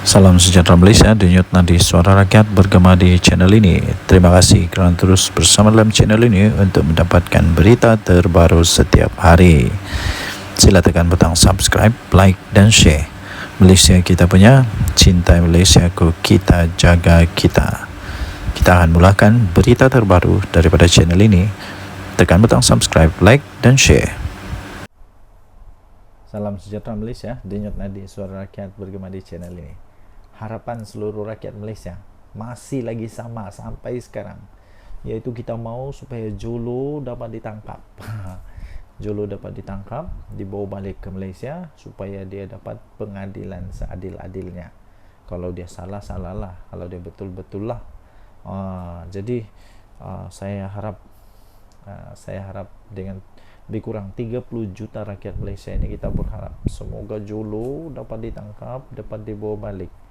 Salam sejahtera Malaysia, denyut nadi suara rakyat bergema di channel ini. Terima kasih kerana terus bersama dalam channel ini untuk mendapatkan berita terbaru setiap hari. Sila tekan butang subscribe, like dan share. Malaysia kita punya, cintai Malaysiaku, kita jaga kita. Kita akan mulakan berita terbaru daripada channel ini. Tekan butang subscribe, like dan share. Salam sejahtera Malaysia, denyut nadi suara rakyat bergema di channel ini. Harapan seluruh rakyat Malaysia masih lagi sama sampai sekarang, iaitu kita mau supaya Jolo dapat ditangkap. Jolo dapat ditangkap, dibawa balik ke Malaysia supaya dia dapat pengadilan seadil-adilnya. Kalau dia salah, salahlah. Kalau dia betul-betul lah. Jadi saya harap dengan lebih kurang 30 juta rakyat Malaysia ini, kita berharap semoga Jolo dapat ditangkap, dapat dibawa balik.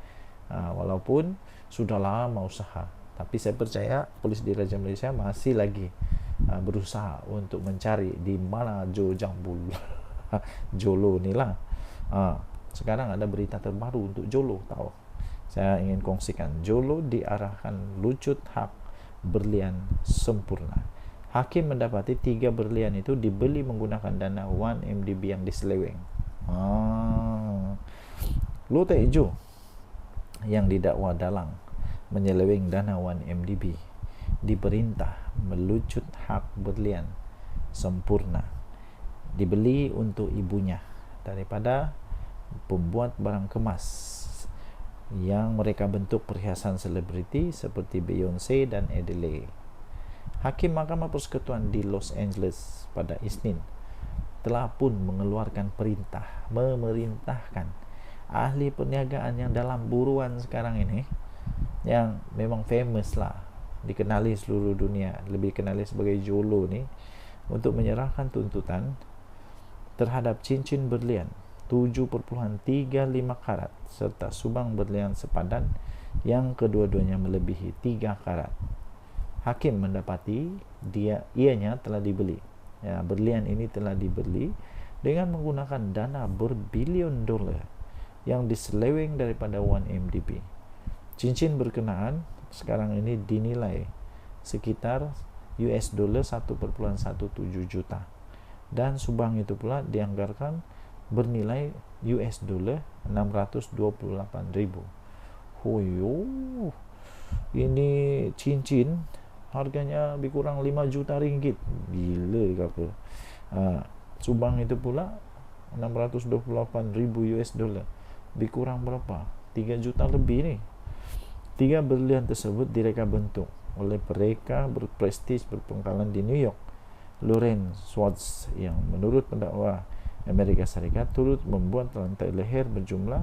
Walaupun sudah lama usaha, tapi saya percaya polis di Raja Malaysia masih lagi berusaha untuk mencari di mana Jo Jambul Jolo ni lah. Sekarang ada berita terbaru untuk Jolo, tahu? Saya ingin kongsikan. Jolo diarahkan lucut hak berlian sempurna. Hakim mendapati 3 berlian itu dibeli menggunakan dana 1MDB yang diseleweng. Lo tak hijau yang didakwa dalang menyeleweng dana 1MDB diperintah melucut hak berlian sempurna dibeli untuk ibunya daripada pembuat barang kemas yang mereka bentuk perhiasan selebriti seperti Beyonce dan Adele. Hakim Mahkamah Persekutuan di Los Angeles pada Isnin telah pun mengeluarkan perintah memerintahkan ahli perniagaan yang dalam buruan sekarang ini, yang memang famous lah, dikenali seluruh dunia, lebih dikenali sebagai Jolo ni, untuk menyerahkan tuntutan terhadap cincin berlian 7.35 karat serta subang berlian sepadan yang kedua-duanya melebihi 3 karat. Hakim mendapati ianya telah dibeli. Berlian ini telah dibeli dengan menggunakan dana berbilion dolar yang diseleweng daripada 1MDB. Cincin berkenaan sekarang ini dinilai sekitar US dollar 1.17 juta, dan subang itu pula dianggarkan bernilai US dollar 628,000. Hoyo, ini cincin harganya lebih kurang 5 juta ringgit. Gila ke apa? Subang itu pula 628,000 US dollar. Lebih kurang berapa? 3 juta lebih ni. 3 berlian tersebut direka bentuk oleh mereka berprestij berpangkalan di New York, Lawrence Schwartz, yang menurut pendakwa Amerika Serikat turut membuat rantai leher berjumlah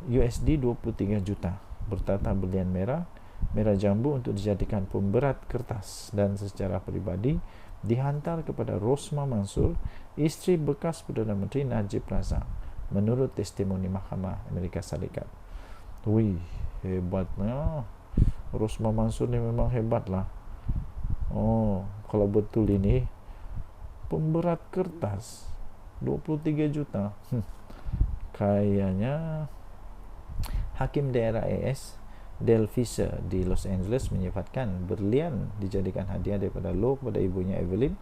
USD 23 juta bertata berlian merah jambu untuk dijadikan pemberat kertas dan secara peribadi dihantar kepada Rosmah Mansur, isteri bekas Perdana Menteri Najib Razak, menurut testimoni Mahkamah Amerika Serikat. Wih, hebatnya Rosmah Mansur ni, memang hebatlah. Kalau betul ini pemberat kertas 23 juta. Kayaknya Hakim Daerah AS Del Fisher di Los Angeles menyifatkan berlian dijadikan hadiah daripada Lo kepada ibunya Evelyn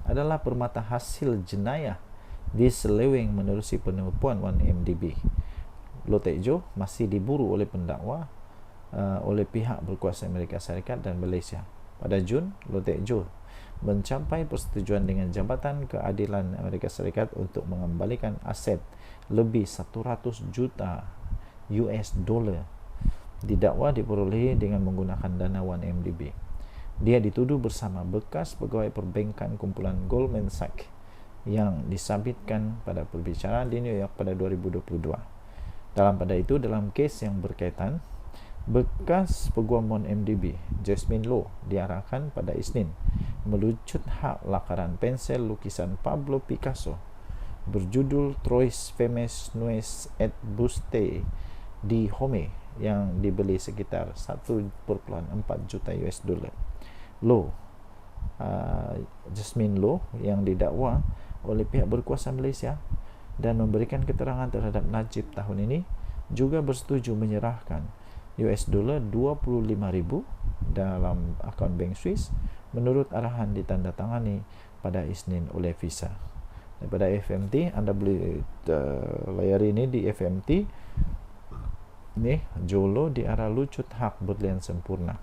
adalah permata hasil jenayah diseleweng menerusi penipuan 1MDB. Lo Tejo masih diburu oleh pendakwa oleh pihak berkuasa Amerika Serikat dan Malaysia. Pada Jun, Lo Tejo mencapai persetujuan dengan Jabatan Keadilan Amerika Serikat untuk mengembalikan aset lebih 100 juta US dollar didakwa diperolehi dengan menggunakan dana 1MDB. Dia dituduh bersama bekas pegawai perbankan kumpulan Goldman Sachs yang disabitkan pada perbicaraan di New York pada 2022. Dalam kes yang berkaitan, bekas peguam 1MDB Jasmine Low diarahkan pada Isnin melucut hak lakaran pensel lukisan Pablo Picasso berjudul Trois Femmes Nues et Buste di Home yang dibeli sekitar 1.4 juta US dollar. Jasmine Low yang didakwa oleh pihak berkuasa Malaysia dan memberikan keterangan terhadap Najib tahun ini juga bersetuju menyerahkan US dollar 25,000 dalam akaun bank Swiss menurut arahan ditandatangani pada Isnin oleh Visa. Daripada FMT, Anda boleh layari ini di FMT. Ini Jolo di arah lucut hak berlian sempurna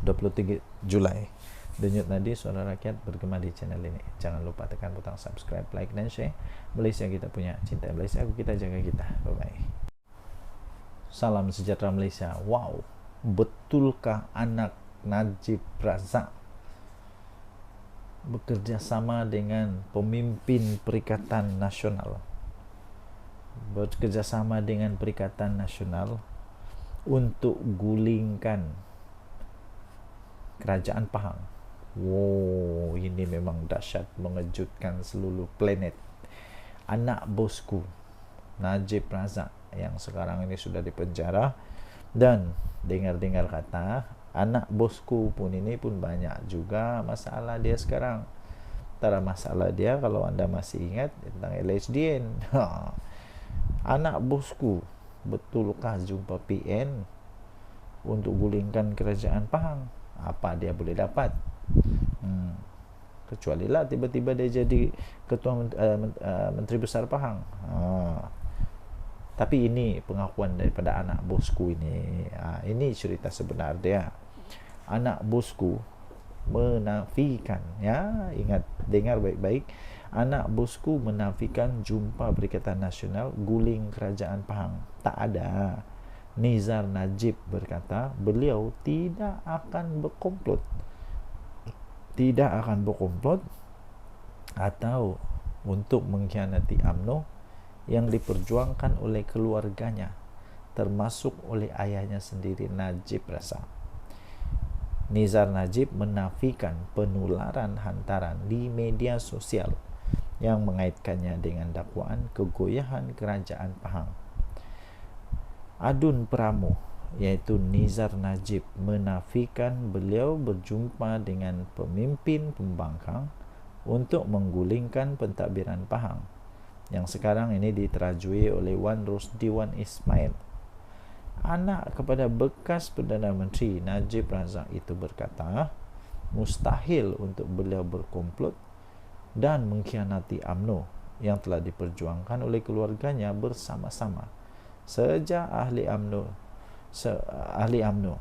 23 Julai. Denyut nadi suara rakyat bergema di channel ini. Jangan lupa tekan butang subscribe, like dan share. Malaysia kita punya, cinta Malaysia, kita jaga kita. Bye bye. Salam sejahtera Malaysia. Wow, betulkah anak Najib Razak bekerja sama dengan pemimpin Perikatan Nasional, bekerjasama dengan Perikatan Nasional untuk gulingkan Kerajaan Pahang? Wow, ini memang dahsyat, mengejutkan seluruh planet. Anak bosku Najib Razak yang sekarang ini sudah dipenjara, dan dengar-dengar kata anak bosku pun ini pun banyak juga masalah dia sekarang. Antara masalah dia, kalau anda masih ingat tentang LHDN, anak bosku betulkah jumpa PN untuk gulingkan Kerajaan Pahang? Apa dia boleh dapat? Kecuali lah tiba-tiba dia jadi ketua Menteri Besar Pahang. Tapi ini pengakuan daripada anak bosku ini. Ini cerita sebenar dia. Anak bosku menafikan, ya, ingat, dengar baik-baik, anak bosku menafikan jumpa Perikatan Nasional guling Kerajaan Pahang. Tak ada. Nizar Najib berkata beliau tidak akan berkomplot atau untuk mengkhianati UMNO yang diperjuangkan oleh keluarganya, termasuk oleh ayahnya sendiri, Najib Razak. Nizar Najib menafikan penularan hantaran di media sosial yang mengaitkannya dengan dakwaan kegoyahan Kerajaan Pahang. Adun Pramoh, yaitu Nizar Najib, menafikan beliau berjumpa dengan pemimpin pembangkang untuk menggulingkan pentadbiran Pahang yang sekarang ini diterajui oleh Wan Rosdi Wan Ismail. Anak kepada bekas Perdana Menteri Najib Razak itu berkata mustahil untuk beliau berkomplot dan mengkhianati UMNO yang telah diperjuangkan oleh keluarganya bersama-sama sejak ahli UMNO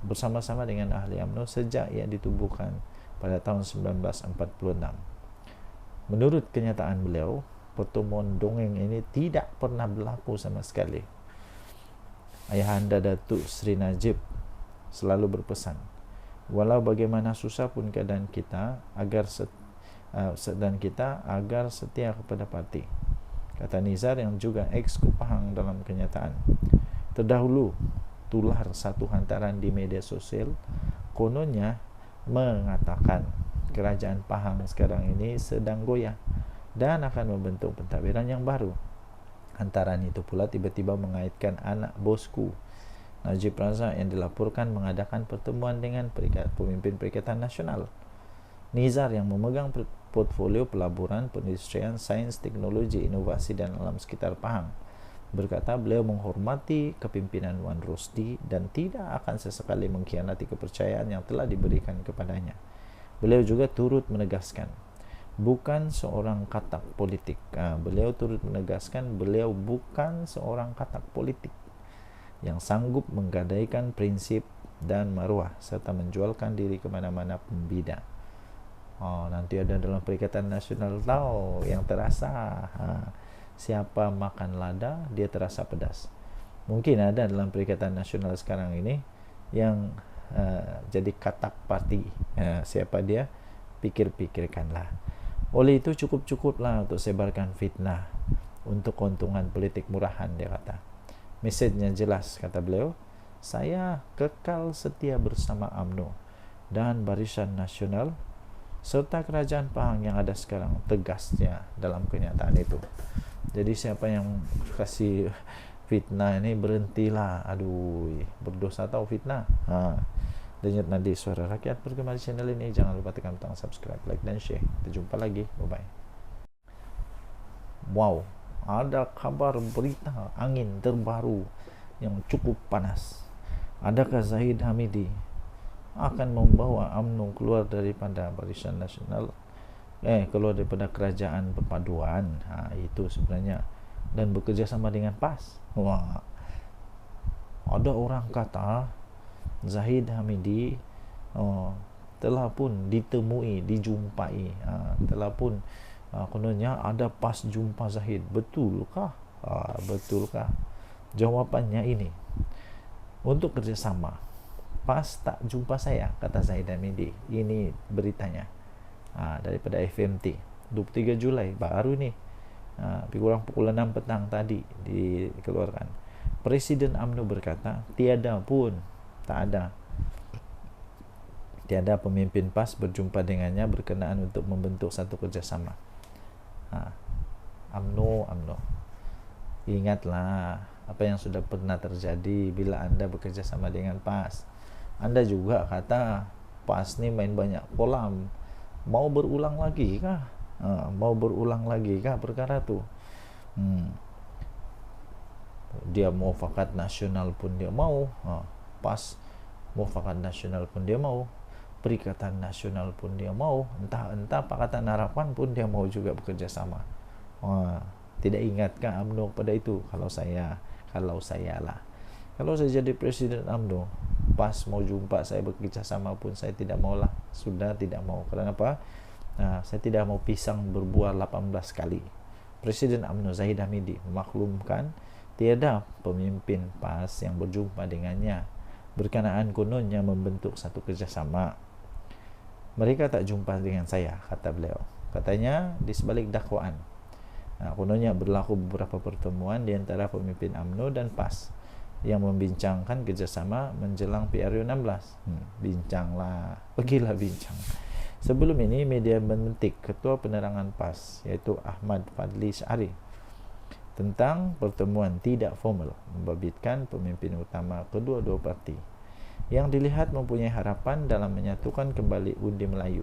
bersama-sama dengan ahli UMNO sejak ia ditubuhkan pada tahun 1946. Menurut kenyataan beliau, pertemuan dongeng ini tidak pernah berlaku sama sekali. Ayahanda Datuk Seri Najib selalu berpesan, walau bagaimana susah pun keadaan kita, agar setia kepada parti, kata Nizar yang juga ex-Kupahang dalam kenyataan. Terdahulu, tular satu hantaran di media sosial kononnya mengatakan Kerajaan Pahang sekarang ini sedang goyah dan akan membentuk pentadbiran yang baru. Hantaran itu pula tiba-tiba mengaitkan anak bosku Najib Razak yang dilaporkan mengadakan pertemuan dengan pemimpin Perikatan Nasional. Nizar yang memegang portfolio pelaburan, perindustrian, sains, teknologi, inovasi dan alam sekitar Pahang berkata beliau menghormati kepimpinan Wan Rosdi dan tidak akan sesekali mengkhianati kepercayaan yang telah diberikan kepadanya. Beliau juga turut menegaskan bukan seorang katak politik. Beliau turut menegaskan beliau bukan seorang katak politik yang sanggup menggadaikan prinsip dan maruah serta menjualkan diri ke mana-mana pembida. Nanti ada dalam Perikatan Nasional tahu yang terasa. Siapa makan lada, dia terasa pedas. Mungkin ada dalam Perikatan Nasional sekarang ini yang jadi katak parti. Siapa dia? Pikir-pikirkanlah. Oleh itu cukup-cukuplah untuk sebarkan fitnah untuk keuntungan politik murahan, dia kata. Mesejnya jelas, kata beliau, saya kekal setia bersama UMNO dan Barisan Nasional serta Kerajaan Pahang yang ada sekarang, tegasnya dalam kenyataan itu. Jadi siapa yang kasih fitnah ini berhentilah. Aduh, berdosa tahu fitnah. Denyut nadi suara rakyat bergema di channel ini. Jangan lupa tekan butang subscribe, like dan share. Kita jumpa lagi. Bye bye. Wow, ada kabar berita angin terbaru yang cukup panas. Adakah Zahid Hamidi akan membawa UMNO keluar daripada Barisan Nasional, keluar daripada Kerajaan Perpaduan, itu sebenarnya, dan bekerja sama dengan PAS? Wah, ada orang kata Zahid Hamidi telah pun ditemui, dijumpai, telah pun kononnya ada PAS jumpa Zahid. Betulkah? Betulkah? Jawapannya ini, untuk kerjasama, PAS tak jumpa saya, kata Zahid Hamidi. Ini beritanya daripada FMT 23 Julai baru ni, lebih kurang pukul 6 petang tadi dikeluarkan. Presiden UMNO berkata tiada pemimpin PAS berjumpa dengannya berkenaan untuk membentuk satu kerjasama. UMNO, ingatlah apa yang sudah pernah terjadi bila Anda bekerja sama dengan PAS. Anda juga kata PAS ni main banyak kolam. Mau berulang lagi kah? Perkara tu? Dia muafakat nasional pun dia mau, PAS muafakat nasional pun dia mau, Perikatan Nasional pun dia mau, entah Pakatan Harapan pun dia mau juga bekerja sama. Tidak ingatkah UMNO pada itu? Kalau saya jadi presiden UMNO, PAS mau jumpa saya bekerja sama pun saya tidak maulah. Sudah tidak mau. Kenapa? Saya tidak mau pisang berbuah 18 kali. Presiden UMNO Zahid Hamidi memaklumkan tiada pemimpin PAS yang berjumpa dengannya berkenaan kononnya membentuk satu kerjasama. Mereka tak jumpa dengan saya, kata beliau. Katanya di sebalik dakwaan, kononnya berlaku beberapa pertemuan di antara pemimpin UMNO dan PAS yang membincangkan kerjasama menjelang PRU 16. Bincanglah, pergilah bincang. Sebelum ini media memetik Ketua Penerangan PAS, iaitu Ahmad Fadli Syari, tentang pertemuan tidak formal membabitkan pemimpin utama kedua-dua parti yang dilihat mempunyai harapan dalam menyatukan kembali undi Melayu.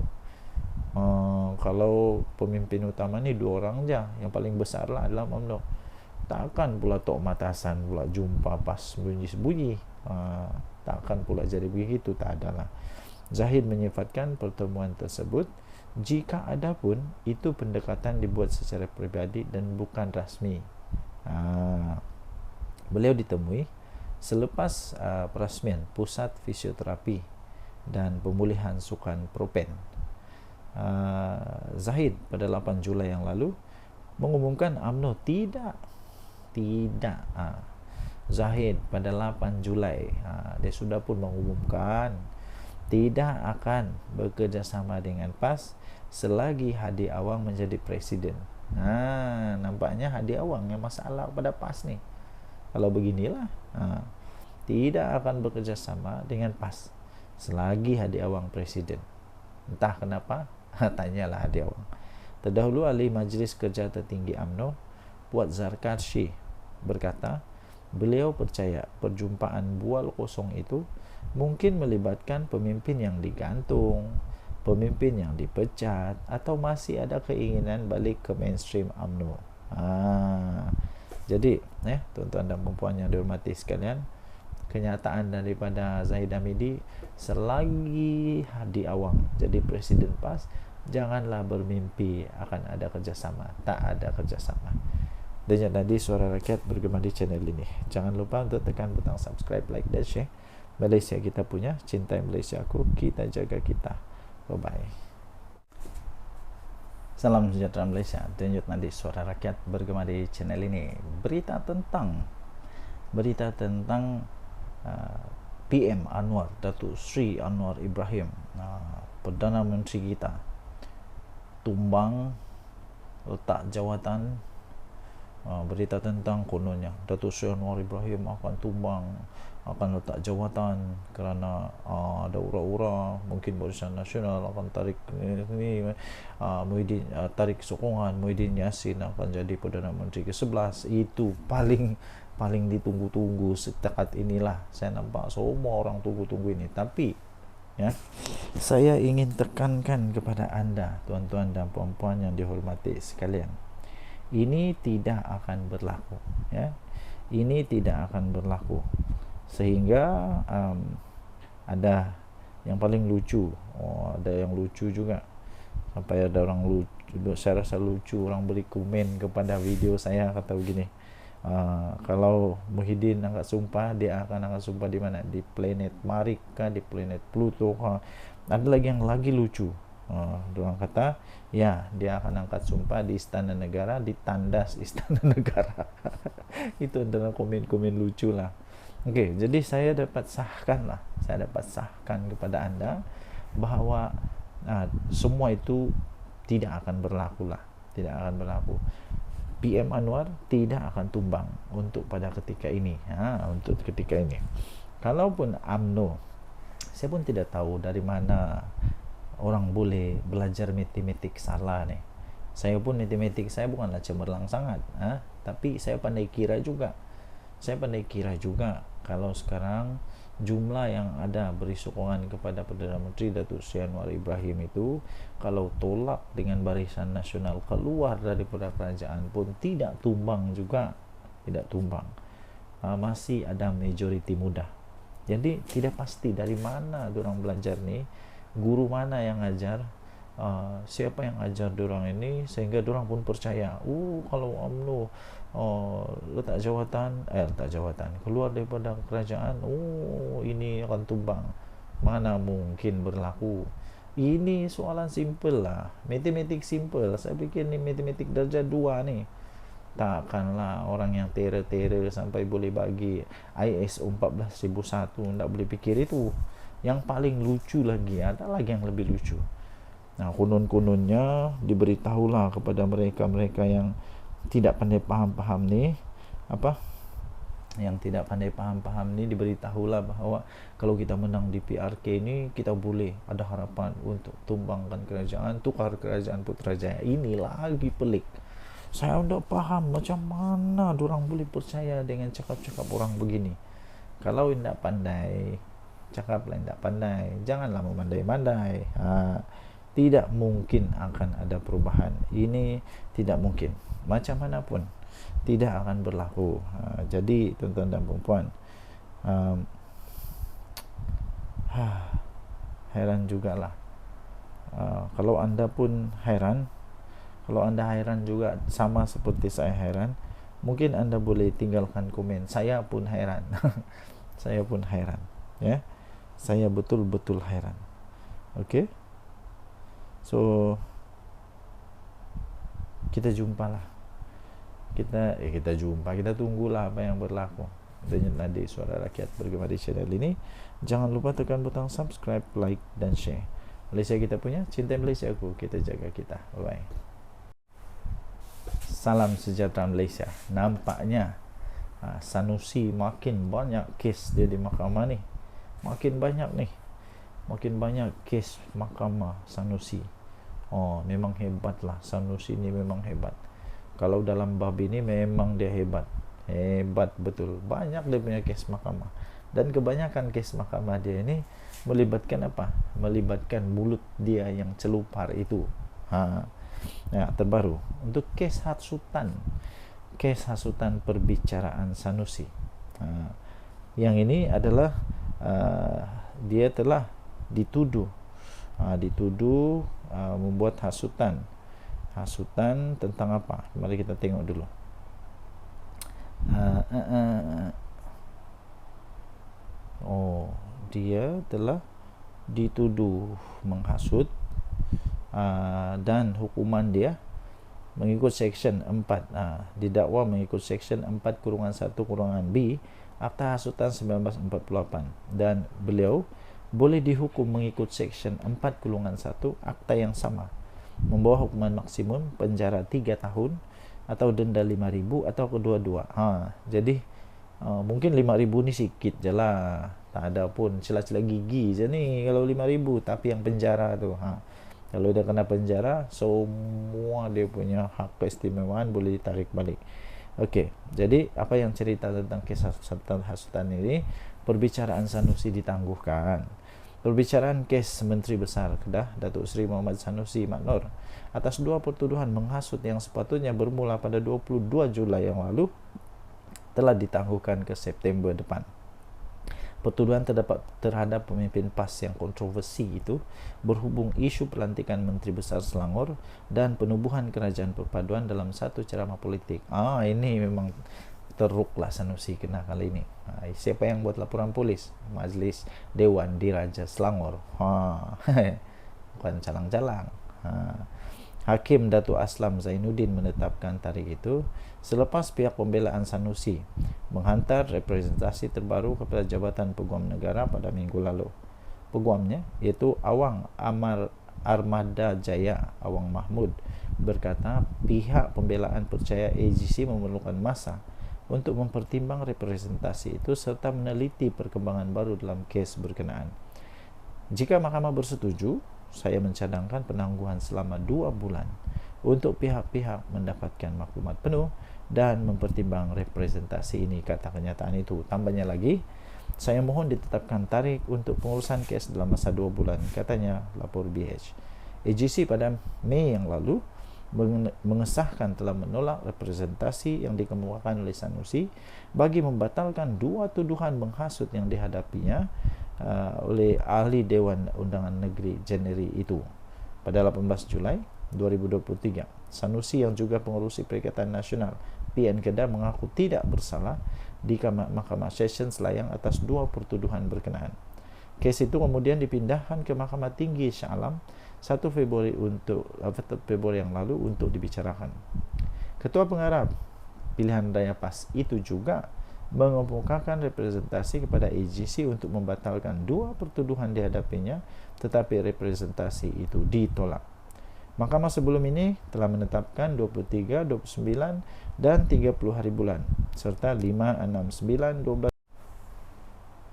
Kalau pemimpin utama ni 2 orang je, yang paling besar lah dalam UMNO. Takkan pula Tok Matasan pula jumpa PAS sembunyi-sembunyi. Takkan pula jadi begitu, tak adalah. Zahid menyifatkan pertemuan tersebut, jika ada pun, itu pendekatan dibuat secara peribadi dan bukan rasmi. Beliau ditemui selepas perasmian Pusat Fisioterapi dan Pemulihan Sukan Propen. Zahid pada 8 Julai yang lalu mengumumkan UMNO tidak. Zahid pada 8 Julai dia sudah pun mengumumkan tidak akan bekerjasama dengan PAS selagi Hadi Awang menjadi presiden. Nampaknya Hadi Awang yang masalah pada PAS ni. Kalau beginilah, tidak akan bekerjasama dengan PAS selagi Hadi Awang presiden. Entah kenapa, tanyalah Hadi Awang. Terdahulu ahli Majlis Kerja Tertinggi UMNO, Puat Zarkarsy, berkata beliau percaya perjumpaan bual kosong itu mungkin melibatkan pemimpin yang digantung, pemimpin yang dipecat, atau masih ada keinginan balik ke mainstream UMNO. Jadi, tuan-tuan dan puan yang dihormati sekalian, kenyataan daripada Zahid Hamidi, selagi Hadi Awang jadi presiden PAS, janganlah bermimpi akan ada kerjasama. Tak ada kerjasama. Dan tadi Suara Rakyat bergema di channel ini. Jangan lupa untuk tekan butang subscribe, like dan share. Malaysia kita punya, cintai Malaysia aku, kita jaga kita. Bye-bye. Salam sejahtera Malaysia. Tunjuk nanti Suara Rakyat bergema di channel ini. Berita tentang PM Anwar, Datuk Sri Anwar Ibrahim, Perdana Menteri kita, tumbang letak jawatan. Berita tentang kononnya Datuk Sri Anwar Ibrahim akan tumbang, akan letak jawatan kerana ada ura-ura mungkin Barisan Nasional akan tarik Muhyiddin, tarik sokongan Muhyiddin Yassin akan jadi Perdana Menteri ke-11. Itu paling ditunggu-tunggu setakat inilah. Saya nampak semua orang tunggu-tunggu ini. Tapi saya ingin tekankan kepada anda, tuan-tuan dan puan-puan yang dihormati sekalian, ini tidak akan berlaku. ini tidak akan berlaku. Sehingga ada yang paling lucu, ada yang lucu juga, sampai ada orang lucu, saya rasa lucu, orang beri komen kepada video saya, kata begini, kalau Muhyiddin angkat sumpah, dia akan angkat sumpah di mana? Di planet Marik kah, di planet Pluto kah? Ada lagi yang lagi lucu, orang kata ya dia akan angkat sumpah di Istana Negara, di tandas Istana Negara. Itu adalah komen-komen lucu lah. Oke, jadi saya dapat sahkan kepada Anda bahwa semua itu tidak akan berlaku lah, tidak akan berlaku. PM Anwar tidak akan tumbang untuk pada ketika ini, untuk ketika ini. Kalaupun UMNO, saya pun tidak tahu dari mana orang boleh belajar matematik salah nih. Saya pun matematik saya bukanlah cemerlang sangat, tapi saya pandai kira juga. Kalau sekarang jumlah yang ada beri sokongan kepada Perdana Menteri Datuk Seri Anwar Ibrahim itu, kalau tolak dengan Barisan Nasional keluar daripada kerajaan pun tidak tumbang juga, tidak tumbang. Masih ada majoriti muda. Jadi tidak pasti dari mana diorang belajar nih, guru mana yang ajar, siapa yang ajar diorang ini, sehingga diorang pun percaya, kalau UMNO letak jawatan, keluar daripada kerajaan, ini akan tumbang. Mana mungkin berlaku. Ini soalan simple lah, matematik simple. Saya fikir ni matematik darjah 2 nih. Takkanlah orang yang terror sampai boleh bagi ISO 14001, tak boleh fikir itu. Yang paling lucu lagi, ada lagi yang lebih lucu. Konon-kononnya diberitahulah kepada mereka-mereka yang tidak pandai paham-paham ni, yang tidak pandai paham-paham ni, diberitahulah bahawa kalau kita menang di PRK ni, kita boleh ada harapan untuk tumbangkan kerajaan, tukar kerajaan Putrajaya. Ini lagi pelik. Saya tidak paham macam mana diorang boleh percaya dengan cakap-cakap orang begini. Kalau tidak pandai, cakaplah tidak pandai, janganlah memandai-mandai. Tidak mungkin akan ada perubahan. Ini tidak mungkin, macam mana pun tidak akan berlaku. Jadi tuan-tuan dan puan-puan, heran jugalah. Kalau anda pun heran, kalau anda heran juga sama seperti saya heran, mungkin anda boleh tinggalkan komen. Saya pun heran. Saya pun heran, ya. Saya betul-betul heran. Okey. So kita jumpalah. Kita tunggulah apa yang berlaku. Dengan Nadi Suara Rakyat bergema di channel ini. Jangan lupa tekan butang subscribe, like dan share. Malaysia kita punya, cinta Malaysia aku, kita jaga kita. Bye. Salam sejahtera Malaysia. Nampaknya Sanusi makin banyak kes dia di mahkamah ni. Makin banyak kes mahkamah Sanusi. Memang hebat lah, Sanusi ni memang hebat. Kalau dalam bab ini memang dia hebat betul. Banyak dia punya kes mahkamah, dan kebanyakan kes mahkamah dia ini melibatkan apa? Melibatkan mulut dia yang celupar itu. Terbaru untuk kes hasutan perbicaraan Sanusi. Yang ini adalah dia telah dituduh membuat hasutan tentang apa? Mari kita tengok dulu. Dia telah dituduh menghasut, dan hukuman dia mengikut section 4, didakwa mengikut section 4-1-B Akta Hasutan 1948, dan beliau boleh dihukum mengikut section 4-1 akta yang sama, membawa hukuman maksimum penjara 3 tahun atau denda 5,000 atau kedua-dua. Jadi mungkin 5,000 ni sikit je lah, tak ada pun celah-celah gigi je ni kalau 5,000. Tapi yang penjara tu, kalau dia kena penjara, semua dia punya hak keistimewaan boleh ditarik balik. Okey, jadi apa yang cerita tentang kes hasutan ini? Perbicaraan Sanusi ditangguhkan. Perbicaraan kes Menteri Besar Kedah Datuk Seri Muhammad Sanusi Maknor atas 2 pertuduhan menghasut yang sepatutnya bermula pada 22 Julai yang lalu telah ditangguhkan ke September depan. Pertuduhan terhadap pemimpin PAS yang kontroversi itu berhubung isu pelantikan Menteri Besar Selangor dan penubuhan kerajaan perpaduan dalam satu ceramah politik. Ini memang teruklah Sanusi kena kali ini. Siapa yang buat laporan polis? Majlis Dewan Diraja Selangor. Bukan calang-calang. Hakim Datuk Aslam Zainuddin menetapkan tarikh itu selepas pihak pembelaan Sanusi menghantar representasi terbaru kepada Jabatan Peguam Negara pada minggu lalu. Peguamnya iaitu Awang Armada Jaya Awang Mahmud berkata pihak pembelaan percaya AGC memerlukan masa untuk mempertimbang representasi itu serta meneliti perkembangan baru dalam kes berkenaan. Jika mahkamah bersetuju, saya mencadangkan penangguhan selama 2 bulan untuk pihak-pihak mendapatkan maklumat penuh dan mempertimbang representasi ini, kata kenyataan itu. Tambahnya lagi, saya mohon ditetapkan tarikh untuk pengurusan kes dalam masa 2 bulan, katanya lapor BH. AGC pada Mei yang lalu mengesahkan telah menolak representasi yang dikemukakan oleh Sanusi bagi membatalkan 2 tuduhan menghasut yang dihadapinya oleh ahli Dewan Undangan Negeri Januari itu. Pada 18 Julai 2023, Sanusi yang juga pengurusi Perikatan Nasional PN Kedah mengaku tidak bersalah di Mahkamah Session Selayang atas 2 pertuduhan berkenaan. Kes itu kemudian dipindahkan ke Mahkamah Tinggi Shah Alam 1 Februari yang lalu untuk dibicarakan. Ketua Pengarah Pilihan Raya PAS itu juga mengemukakan representasi kepada AGC untuk membatalkan 2 pertuduhan dihadapinya, tetapi representasi itu ditolak. Mahkamah sebelum ini telah menetapkan 23, 29 dan 30 hari bulan serta 5, 6, 9, 12.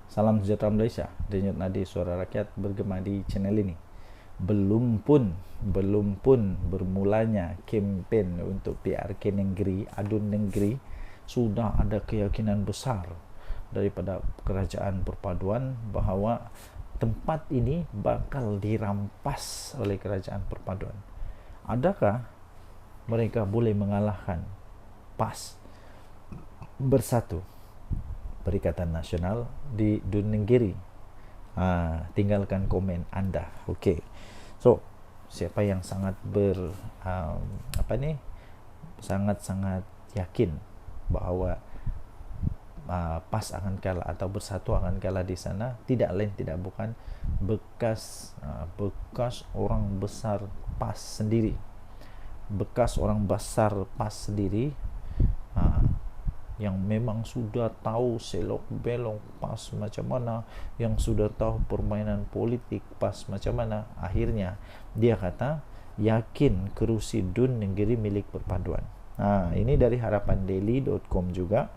Salam sejahtera Malaysia. Denyut nadi suara rakyat bergema di channel ini. Belum pun bermulanya kempen untuk PRK negeri, adun negeri, sudah ada keyakinan besar daripada kerajaan perpaduan bahawa tempat ini bakal dirampas oleh kerajaan perpaduan. Adakah mereka boleh mengalahkan PAS bersatu Perikatan Nasional di Dunegiri? Tinggalkan komen anda. Okey. So, siapa yang sangat sangat yakin bahawa PAS akan kalah atau bersatu akan kalah di sana, tidak lain tidak bukan bekas orang besar PAS sendiri, yang memang sudah tahu selok belok PAS macam mana, yang sudah tahu permainan politik PAS macam mana. Akhirnya dia kata yakin kerusi Dun Negeri milik perpaduan. Ini dari harapandaily.com juga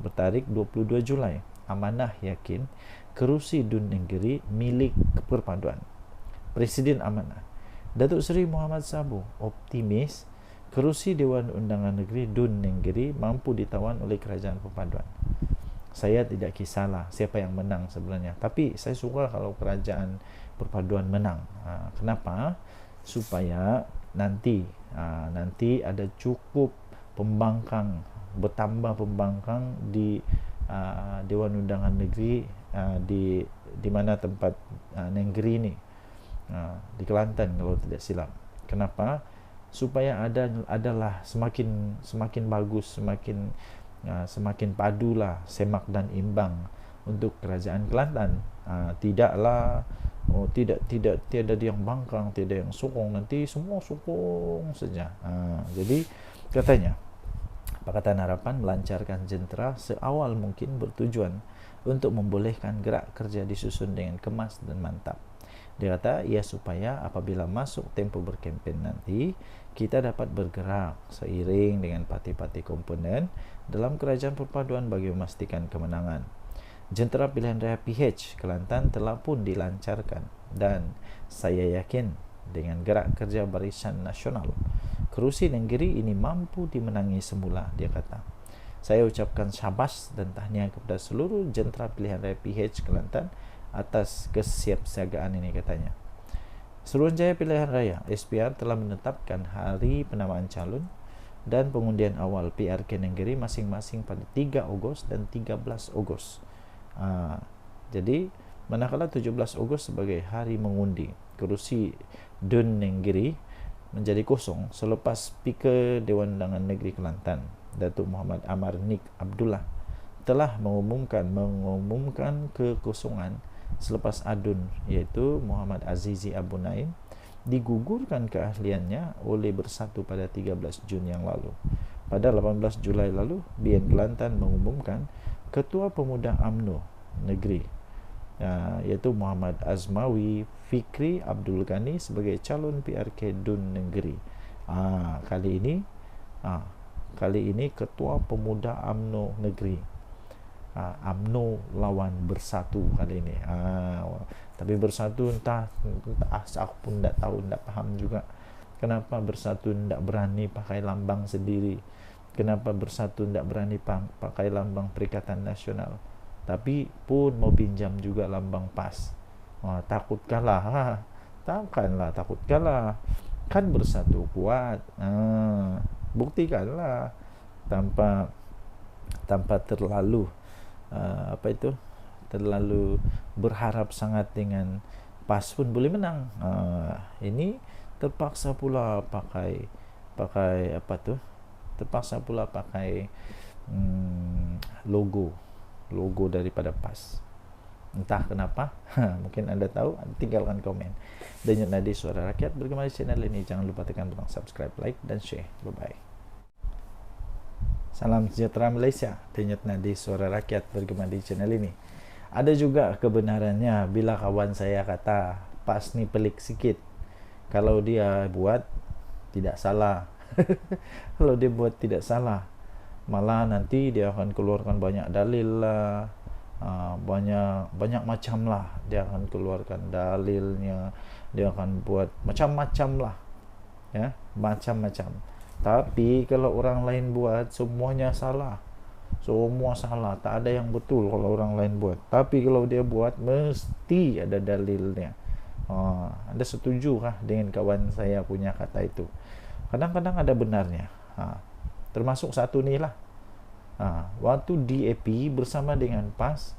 bertarikh 22 Julai. Amanah yakin kerusi Dun Negeri milik perpaduan. Presiden Amanah Datuk Seri Muhammad Sabu optimis kerusi Dewan Undangan Negeri Dun Negeri mampu ditawan oleh kerajaan perpaduan. Saya tidak kisahlah siapa yang menang sebenarnya, tapi saya suka kalau kerajaan perpaduan menang. Kenapa? Supaya nanti ada cukup bertambah pembangkang di Dewan Undangan Negeri di mana tempat negeri ini, di Kelantan kalau tidak silap. Kenapa? Supaya adalah semakin bagus, semakin padulah semak dan imbang untuk kerajaan Kelantan. Tiada yang bangkang, tiada yang sokong, nanti semua sokong saja. Jadi katanya Pakatan Harapan melancarkan jentera seawal mungkin bertujuan untuk membolehkan gerak kerja disusun dengan kemas dan mantap. Dia kata supaya apabila masuk tempoh berkempen nanti, kita dapat bergerak seiring dengan parti-parti komponen dalam kerajaan perpaduan bagi memastikan kemenangan. Jentera pilihan raya PH Kelantan telah pun dilancarkan dan saya yakin dengan gerak kerja Barisan Nasional, kerusi negeri ini mampu dimenangi semula, dia kata. Saya ucapkan syabas dan tahniah kepada seluruh jentera pilihan raya PH Kelantan atas kesiapsiagaan ini, katanya. Suruhanjaya Pilihan Raya SPR telah menetapkan hari penamaan calon dan pengundian awal PRK negeri masing-masing pada 3 Ogos dan 13 Ogos. Jadi manakala 17 Ogos sebagai hari mengundi, kerusi Dun Negeri menjadi kosong selepas Speaker Dewan Undangan Negeri Kelantan Datuk Muhammad Amar Nik Abdullah telah mengumumkan kekosongan selepas adun, iaitu Muhammad Azizi Abu Naim digugurkan keahliannya oleh Bersatu pada 13 Jun yang lalu. Pada 18 Julai lalu, BN Kelantan mengumumkan Ketua Pemuda UMNO Negeri, iaitu Muhammad Azmawi Fikri Abdul Ghani sebagai calon PRK Dun Negeri. Kali ini Ketua Pemuda UMNO Negeri. UMNO lawan Bersatu kali ini. Tapi Bersatu entah aku pun tak tahu, tak faham juga kenapa Bersatu tak berani pakai lambang sendiri, kenapa Bersatu tak berani pakai lambang Perikatan Nasional, tapi pun mau pinjam juga lambang PAS. Takut kalah. Takkanlah takut kalah, kan Bersatu kuat. Buktikanlah tanpa terlalu terlalu berharap sangat dengan PAS pun boleh menang. Ini terpaksa pula pakai terpaksa pula pakai logo daripada PAS. Entah kenapa. Mungkin anda tahu, tinggalkan komen. Denyut Nadi Suara Rakyat bergema di channel ini. Jangan lupa tekan butang subscribe, like dan share. Bye bye. Salam sejahtera Malaysia. Denyut Nadi Suara Rakyat bergema di channel ini. Ada juga kebenarannya bila kawan saya kata PAS ni pelik sikit. Kalau dia buat tidak salah. Kalau dia buat tidak salah, malah nanti dia akan keluarkan banyak dalil lah, banyak macam lah. Dia akan keluarkan dalilnya, dia akan buat macam-macam lah, ya, macam-macam. Tapi kalau orang lain buat, semuanya salah. Semua salah, tak ada yang betul kalau orang lain buat. Tapi kalau dia buat, mesti ada dalilnya. Anda setuju kah dengan kawan saya punya kata itu? Kadang-kadang ada benarnya. Termasuk satu ni lah. Waktu DAP bersama dengan PAS,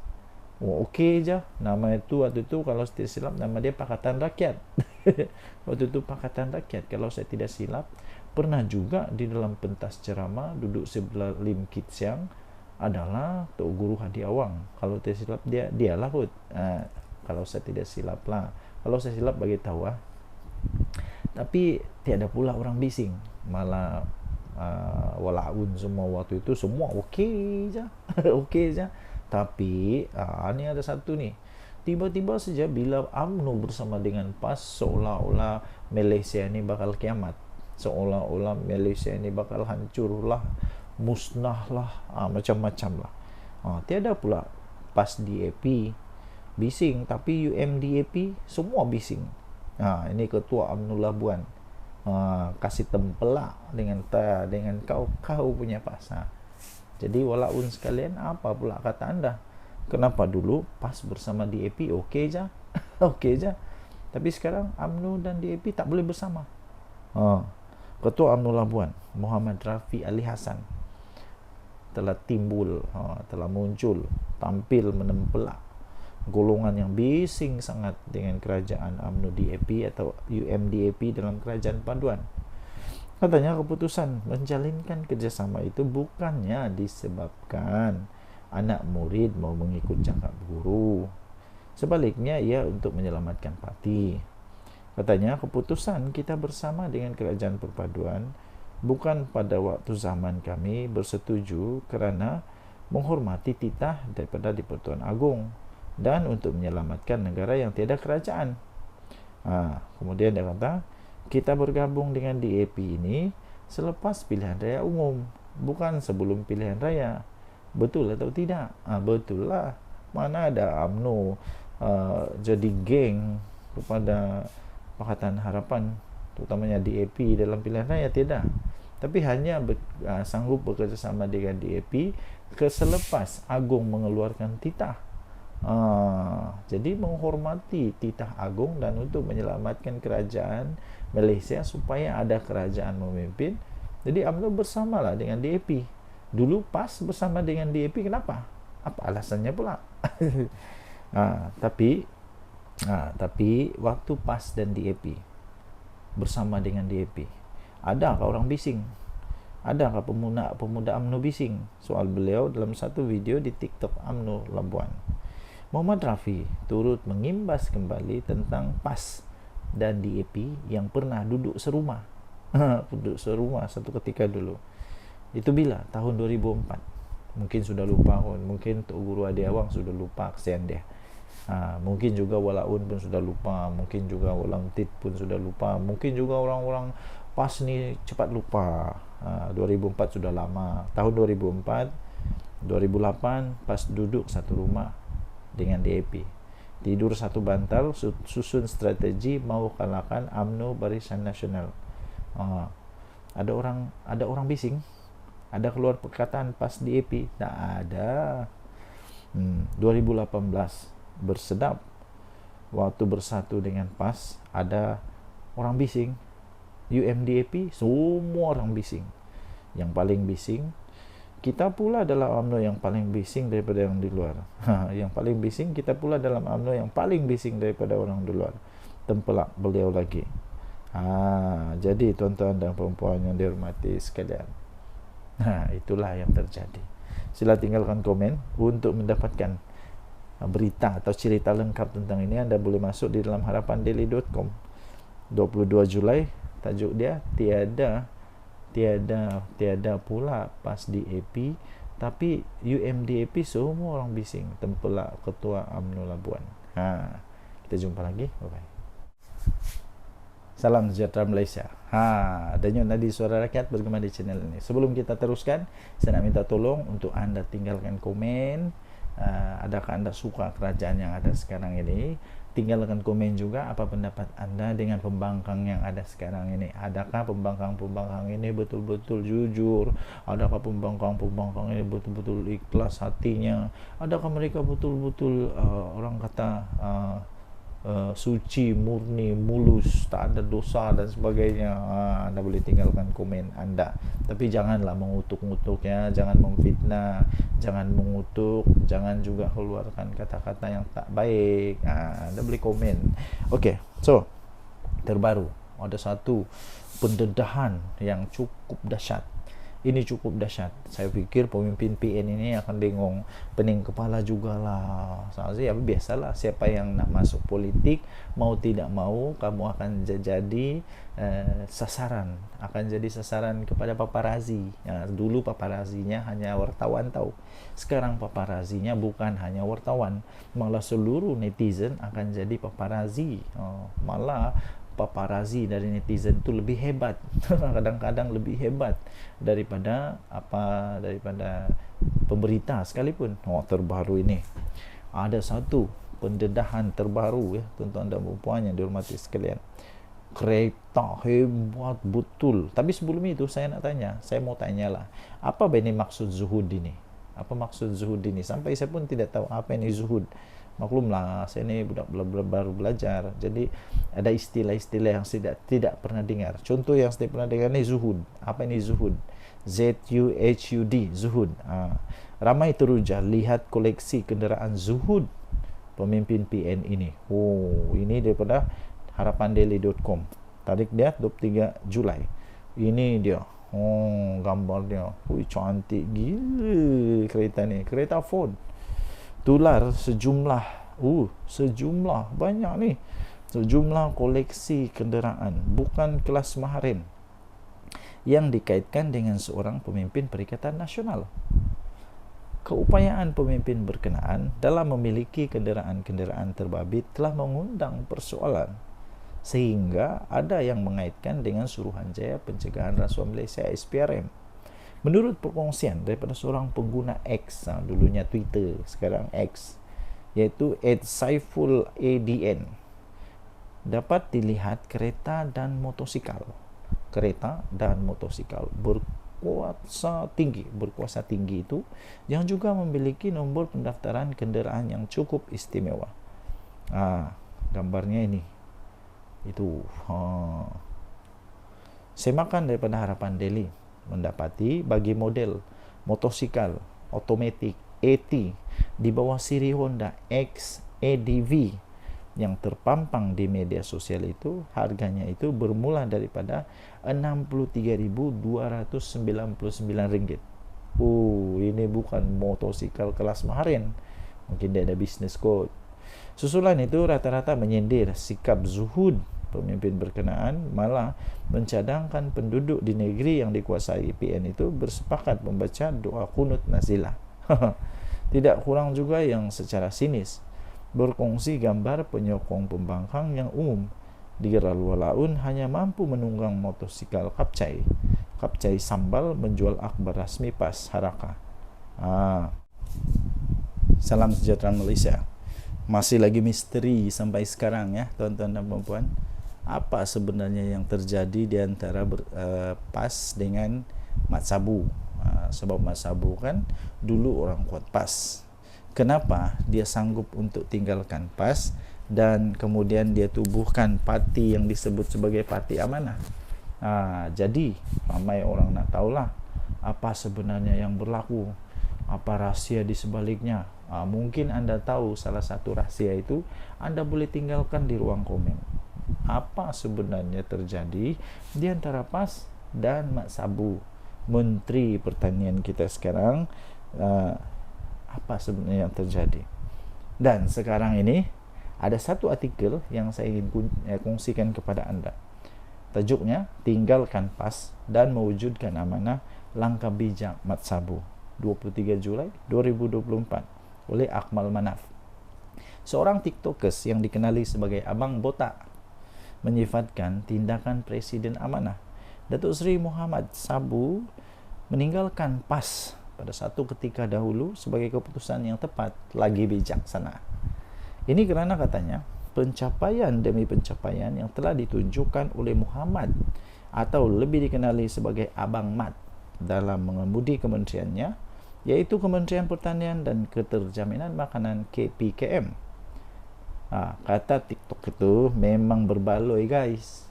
okey je. Nama itu waktu itu kalau saya tidak silap, nama dia Pakatan Rakyat. Waktu itu Pakatan Rakyat, kalau saya tidak silap. Pernah juga di dalam pentas ceramah duduk sebelah Lim Kit Siang adalah Tok Guru Hadi Awang. Kalau tidak silap dialah kot. Kalau saya tidak silap lah. Kalau saya silap bagi tahu lah. Tapi tiada pula orang bising. Malah walaupun semua waktu itu semua okey je. Okey je. Tapi ni ada satu ni. Tiba-tiba saja bila UMNO bersama dengan PAS, seolah-olah Malaysia ni bakal kiamat. Seolah-olah Malaysia ini bakal hancur lah, musnah lah, macam-macam lah. Tiada pula PAS DAP bising, tapi UMDAP semua bising. Ini Ketua UMNO Labuan kasih tempelak dengan kau punya PAS. Jadi walaupun sekalian, apa pula kata anda? Kenapa dulu PAS bersama DAP okey je? Okey je. Tapi sekarang UMNO dan DAP tak boleh bersama. Ketua UMNO Labuan Muhammad Rafi Ali Hassan telah muncul, tampil menempelak golongan yang bising sangat dengan kerajaan UMNO DAP atau UMDAP dalam kerajaan paduan. Katanya keputusan menjalinkan kerjasama itu bukannya disebabkan anak murid mau mengikut cakap guru. Sebaliknya ia untuk menyelamatkan parti. Katanya keputusan kita bersama dengan kerajaan perpaduan bukan pada waktu zaman kami bersetuju kerana menghormati titah daripada di-Pertuan Agong dan untuk menyelamatkan negara yang tiada kerajaan. Kemudian dia kata kita bergabung dengan DAP ini selepas pilihan raya umum, bukan sebelum pilihan raya. Betul atau tidak? Betul lah. Mana ada UMNO jadi geng kepada Pakatan Harapan, terutamanya DAP dalam pilihan raya, tidak. Tapi hanya sanggup bekerjasama dengan DAP selepas Agong mengeluarkan titah. Jadi menghormati titah Agong dan untuk menyelamatkan kerajaan Malaysia supaya ada kerajaan memimpin, Jadi UMNO bersamalah dengan DAP. Dulu PAS bersama dengan DAP, kenapa? Apa alasannya pula? Tapi waktu PAS dan DAP bersama dengan DAP, adakah orang bising? Adakah pemuda UMNO bising soal beliau dalam satu video di TikTok UMNO Labuan? Muhammad Rafi turut mengimbas kembali tentang PAS dan DAP yang pernah duduk serumah. Duduk serumah satu ketika dulu. Itu bila? Tahun 2004. Mungkin sudah lupa, mungkin Tok Guru Adi Awang sudah lupa, kesian dia. Mungkin juga Walaun pun sudah lupa, mungkin juga Walang Tit pun sudah lupa, mungkin juga orang-orang PAS ni cepat lupa. 2004 sudah lama. Tahun 2004, 2008 PAS duduk satu rumah dengan DAP. Tidur satu bantal, susun strategi mau kalahkan UMNO Barisan Nasional. Ada orang bising. Ada keluar perkataan PAS DAP? Tak ada. 2018 bersedap waktu bersatu dengan PAS, ada orang bising. UMDAP semua orang bising. Yang paling bising kita pula adalah UMNO yang paling bising daripada yang di luar. Yang paling bising kita pula dalam UMNO yang paling bising daripada orang di luar. Tempelak beliau lagi. Jadi tuan-tuan dan puan-puan yang dihormati sekalian, itulah yang terjadi. Sila tinggalkan komen. Untuk mendapatkan berita atau cerita lengkap tentang ini, anda boleh masuk di dalam harapandaily.com. 22 Julai tajuk dia, tiada pula PAS DAP, tapi UMDAP semua orang bising. Tempelak Ketua UMNO Labuan. Kita jumpa lagi. Bye bye. Salam sejahtera Malaysia. Denyut nadi suara rakyat bergema di channel ini. Sebelum kita teruskan, saya nak minta tolong untuk anda tinggalkan komen. Adakah anda suka kerajaan yang ada sekarang ini? Tinggalkan komen juga apa pendapat anda dengan pembangkang yang ada sekarang ini. Adakah pembangkang ini betul-betul jujur? Adakah pembangkang ini betul-betul ikhlas hatinya? Adakah mereka betul-betul orang kata suci, murni, mulus, tak ada dosa dan sebagainya? Anda boleh tinggalkan komen anda, tapi janganlah mengutuk-ngutuk ya, jangan memfitnah, jangan mengutuk, jangan juga keluarkan kata-kata yang tak baik. Anda boleh komen. Okey, so terbaru ada satu pendedahan yang cukup dahsyat. Ini cukup dahsyat. Saya fikir pemimpin PN ini akan bingung, pening kepala jugalah. Soalnya biasalah, siapa yang nak masuk politik, mau tidak mau kamu akan jadi sasaran, akan jadi sasaran kepada paparazi. Dulu paparazinya hanya wartawan tahu. Sekarang paparazinya bukan hanya wartawan, malah seluruh netizen akan jadi paparazi. Malah paparazi dari netizen itu lebih hebat. Kadang-kadang lebih hebat daripada pemberita sekalipun. Terbaru ini ada satu pendedahan terbaru ya, tuan-tuan dan puan yang dihormati sekalian. Kereta hebat betul. Tapi sebelum itu saya mau tanyalah, apa ini maksud zuhud ini? Apa maksud zuhud ini? Sampai saya pun tidak tahu apa ini zuhud. Maklumlah, saya ni budak baru belajar, jadi ada istilah-istilah yang saya tidak pernah dengar. Contoh yang saya pernah dengar ni zuhud. Apa ini zuhud? ZUHUD, zuhud. Ramai teruja lihat koleksi kenderaan zuhud pemimpin PN ini. Ini daripada harapandaily.com. Tarik dia 23 Julai. Ini dia. Gambar dia. Cantik gila kereta ni. Kereta Ford. Tular sejumlah banyak ni, sejumlah koleksi kenderaan bukan kelas maharin yang dikaitkan dengan seorang pemimpin Perikatan Nasional. Keupayaan pemimpin berkenaan dalam memiliki kenderaan-kenderaan terbabit telah mengundang persoalan, sehingga ada yang mengaitkan dengan Suruhanjaya Pencegahan Rasuah Malaysia SPRM. Menurut perkongsian daripada seorang pengguna X, dulunya Twitter, sekarang X, iaitu @saiful adn, dapat dilihat kereta dan motosikal berkuasa tinggi itu yang juga memiliki nombor pendaftaran kenderaan yang cukup istimewa. Gambarnya ini. Itu. Semakan daripada Harapan Daily. mendapati bagi model motosikal otomatik AT di bawah siri Honda XADV yang terpampang di media sosial itu, harganya itu bermula daripada Rp63.299. Ini bukan motosikal kelas maharin. Mungkin dia ada bisnis kot. Susulan itu rata-rata menyindir sikap zuhud pemimpin berkenaan, malah mencadangkan penduduk di negeri yang dikuasai PN itu bersepakat membaca doa kunut nazilah. Tidak kurang juga yang secara sinis berkongsi gambar penyokong pembangkang yang umum di Ralualaun hanya mampu menunggang motosikal kapcai sambal menjual akbar rasmi pas Haraka. Salam sejahtera Malaysia. Masih lagi misteri sampai sekarang ya tuan-tuan dan puan-puan, apa sebenarnya yang terjadi di antara PAS dengan Mat Sabu. Sebab Mat Sabu kan dulu orang kuat PAS. Kenapa dia sanggup untuk tinggalkan PAS dan kemudian dia tubuhkan parti yang disebut sebagai Parti Amanah? Jadi ramai orang nak tahulah apa sebenarnya yang berlaku, apa rahsia di sebaliknya. Mungkin anda tahu salah satu rahsia itu, anda boleh tinggalkan di ruang komen. Apa sebenarnya terjadi di antara PAS dan Mat Sabu, Menteri Pertanian kita sekarang? Apa sebenarnya yang terjadi? Dan sekarang ini ada satu artikel yang saya ingin kongsikan kepada anda. Tajuknya, Tinggalkan PAS dan Mewujudkan Amanah, Langkah Bijak Mat Sabu, 23 Julai 2024 oleh Akmal Manaf. Seorang tiktokers yang dikenali sebagai Abang Botak menyifatkan tindakan Presiden Amanah Datuk Seri Muhammad Sabu meninggalkan PAS pada satu ketika dahulu sebagai keputusan yang tepat lagi bijaksana. Ini kerana katanya pencapaian demi pencapaian yang telah ditunjukkan oleh Muhammad atau lebih dikenali sebagai Abang Mat dalam mengemudi kementeriannya, yaitu Kementerian Pertanian dan Keterjaminan Makanan KPKM. Kata TikTok itu memang berbaloi guys.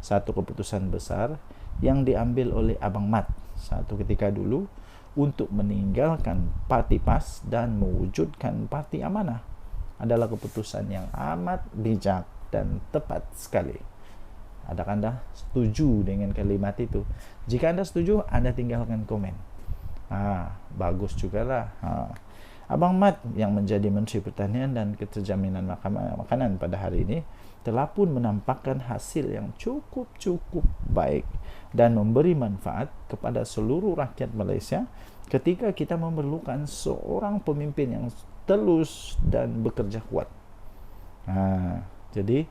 Satu keputusan besar yang diambil oleh Abang Mat satu ketika dulu untuk meninggalkan Parti PAS dan mewujudkan Parti Amanah adalah keputusan yang amat bijak dan tepat sekali. Adakah anda setuju dengan kalimat itu? Jika anda setuju, anda tinggalkan komen. Bagus juga lah. Abang Mat yang menjadi Menteri Pertanian dan Keterjaminan Makanan pada hari ini telah pun menampakkan hasil yang cukup baik dan memberi manfaat kepada seluruh rakyat Malaysia ketika kita memerlukan seorang pemimpin yang telus dan bekerja kuat. Jadi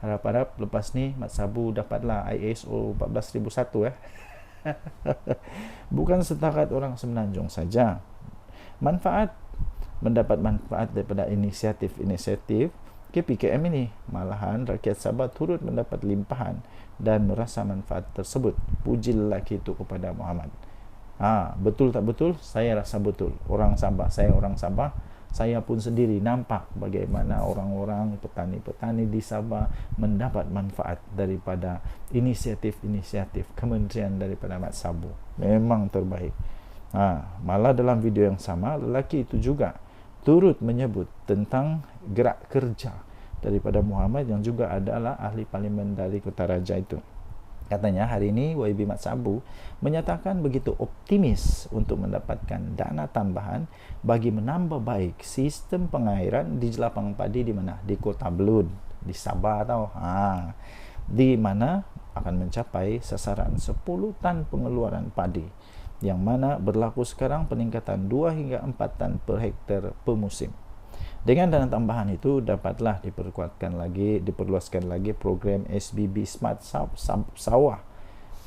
harap-harap lepas ni Mat Sabu dapatlah ISO 14001 Bukan setakat orang Semenanjung saja mendapat manfaat daripada inisiatif KPKM ini, malahan rakyat Sabah turut mendapat limpahan dan merasa manfaat tersebut. Puji lelaki itu kepada Muhammad. Betul tak betul? Saya rasa betul. Orang Sabah, saya pun sendiri nampak bagaimana orang-orang petani-petani di Sabah mendapat manfaat daripada inisiatif-inisiatif kementerian daripada Mat Sabu. Memang terbaik. Malah dalam video yang sama, lelaki itu juga turut menyebut tentang gerak kerja daripada Muhammad yang juga adalah ahli parlimen dari Kutaraja itu. Katanya hari ini YB Mat Sabu menyatakan begitu optimis untuk mendapatkan dana tambahan bagi menambah baik sistem pengairan di jelapang padi di mana? Di Kota Belud, di Sabah tau. Di mana akan mencapai sasaran 10 tan pengeluaran padi, yang mana berlaku sekarang peningkatan 2 hingga 4 tan per hektar per musim. Dengan dana tambahan itu dapatlah diperluaskan lagi program SBB Smart Sawah.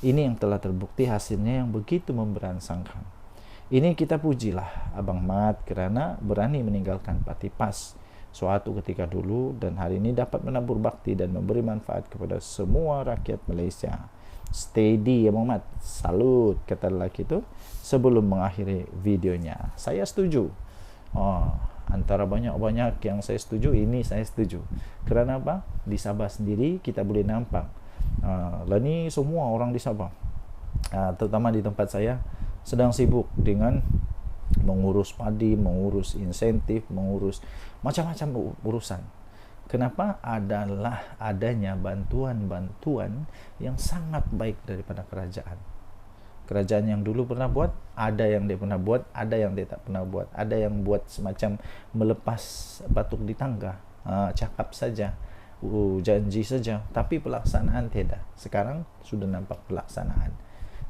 Ini yang telah terbukti hasilnya yang begitu memberansangkan. Ini kita pujilah Abang Mat kerana berani meninggalkan Parti PAS suatu ketika dulu dan hari ini dapat menabur bakti dan memberi manfaat kepada semua rakyat Malaysia. Steady Abang Mat, salut, kata lelaki itu sebelum mengakhiri videonya. Saya setuju. Antara banyak-banyak yang saya setuju, ini saya setuju. Kerana apa? Di Sabah sendiri kita boleh nampak ni semua orang di Sabah terutama di tempat saya, sedang sibuk dengan mengurus padi, mengurus insentif, mengurus macam-macam urusan. Kenapa? Adalah adanya bantuan-bantuan yang sangat baik daripada kerajaan. Kerajaan yang dulu pernah buat, ada yang dia pernah buat, ada yang dia tak pernah buat. Ada yang buat semacam melepas batuk di tangga, cakap saja, janji saja, tapi pelaksanaan tidak. Sekarang sudah nampak pelaksanaan.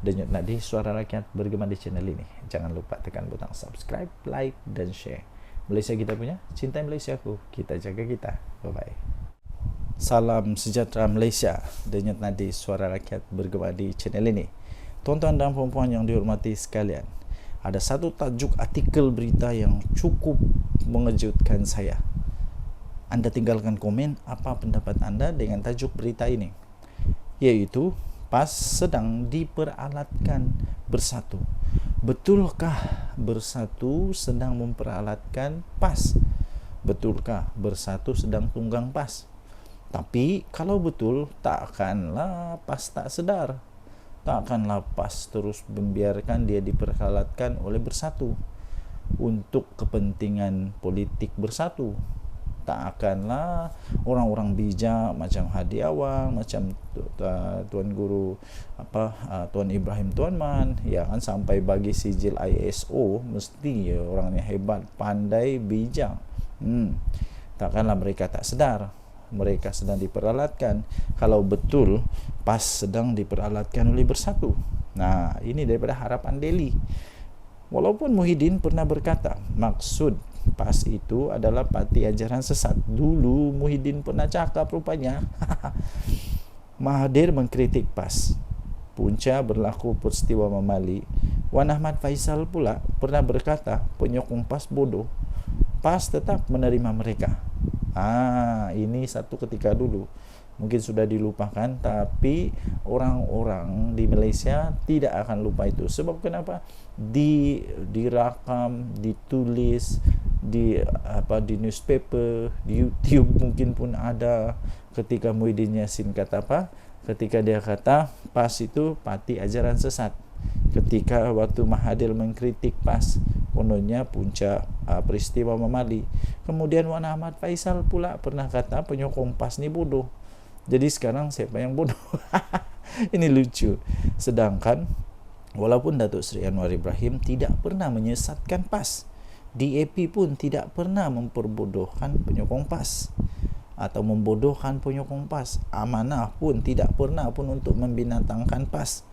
Denyut Nadi, suara rakyat bergema di channel ini. Jangan lupa tekan butang subscribe, like, dan share. Malaysia kita punya, cintai Malaysiaku, kita jaga kita. Bye-bye. Salam sejahtera Malaysia. Denyut Nadi, suara rakyat bergema di channel ini. Tuan-tuan dan puan-puan yang dihormati sekalian, ada satu tajuk artikel berita yang cukup mengejutkan saya. Anda tinggalkan komen apa pendapat anda dengan tajuk berita ini, yaitu PAS sedang diperalatkan bersatu. Betulkah bersatu sedang memperalatkan PAS? Betulkah bersatu sedang tunggang PAS? Tapi kalau betul, takkanlah PAS tak sedar. Takkanlah PAS terus membiarkan dia diperalatkan oleh bersatu untuk kepentingan politik bersatu. Tak akanlah orang-orang bijak macam Hadi Awang, macam Tuan Guru Tuan Ibrahim Tuan Man, ya kan, sampai bagi sijil ISO, mesti ya, orangnya hebat, pandai, bijak. Takkanlah mereka tak sedar mereka sedang diperalatkan. Kalau betul PAS sedang diperalatkan oleh bersatu. Nah, ini daripada Harapan Daily. Walaupun Muhyiddin pernah berkata maksud PAS itu adalah parti ajaran sesat. Dulu Muhyiddin pernah cakap rupanya. Mahathir mengkritik PAS. Punca berlaku peristiwa Mamali. Wan Ahmad Faisal pula pernah berkata penyokong PAS bodoh. PAS tetap menerima mereka. Ini satu ketika dulu. Mungkin sudah dilupakan, tapi orang-orang di Malaysia tidak akan lupa itu. Sebab kenapa? Dirakam, ditulis di newspaper, di YouTube mungkin pun ada, ketika Muhyiddin Yassin kata apa? Ketika dia kata PAS itu parti ajaran sesat. Ketika waktu Mahathir mengkritik PAS, kononnya punca peristiwa Mamali. Kemudian Wan Ahmad Faisal pula pernah kata penyokong PAS ni bodoh. Jadi sekarang siapa yang bodoh? Ini lucu. Sedangkan walaupun Datuk Seri Anwar Ibrahim tidak pernah menyesatkan PAS, DAP pun tidak pernah memperbodohkan penyokong PAS atau membodohkan penyokong PAS. Amanah pun tidak pernah pun untuk membinatangkan PAS.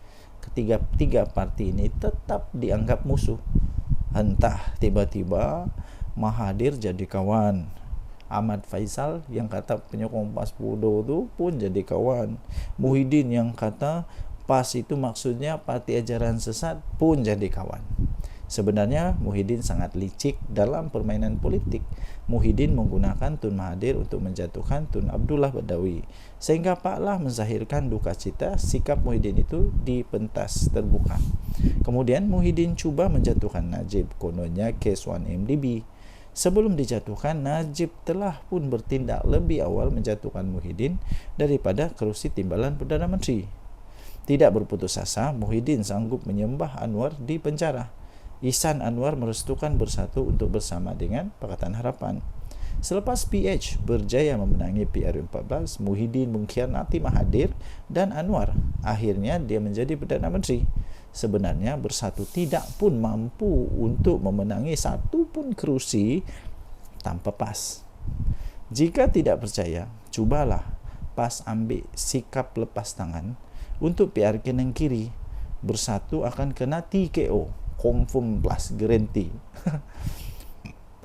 Ketiga parti ini tetap dianggap musuh. Entah tiba-tiba Mahathir jadi kawan, Ahmad Faisal yang kata penyokong PAS bodoh tu pun jadi kawan, Muhyiddin yang kata PAS itu maksudnya parti ajaran sesat pun jadi kawan. Sebenarnya Muhyiddin sangat licik dalam permainan politik. Muhyiddin menggunakan Tun Mahathir untuk menjatuhkan Tun Abdullah Badawi, sehingga Pak Lah menzahirkan duka cita sikap Muhyiddin itu di pentas terbuka. Kemudian Muhyiddin cuba menjatuhkan Najib, kononnya kes 1MDB. Sebelum dijatuhkan, Najib telah pun bertindak lebih awal menjatuhkan Muhyiddin daripada kerusi timbalan Perdana Menteri. Tidak berputus asa, Muhyiddin sanggup menyembah Anwar di penjara. Ihsan Anwar merestukan bersatu untuk bersama dengan Pakatan Harapan. Selepas PH berjaya memenangi PRU14, Muhyiddin mengkhianati Mahathir dan Anwar. Akhirnya dia menjadi Perdana Menteri. Sebenarnya bersatu tidak pun mampu untuk memenangi satu pun kerusi tanpa PAS. Jika tidak percaya, cubalah PAS ambil sikap lepas tangan untuk PRK yang kiri. Bersatu akan kena TKO, confirm plus guarantee.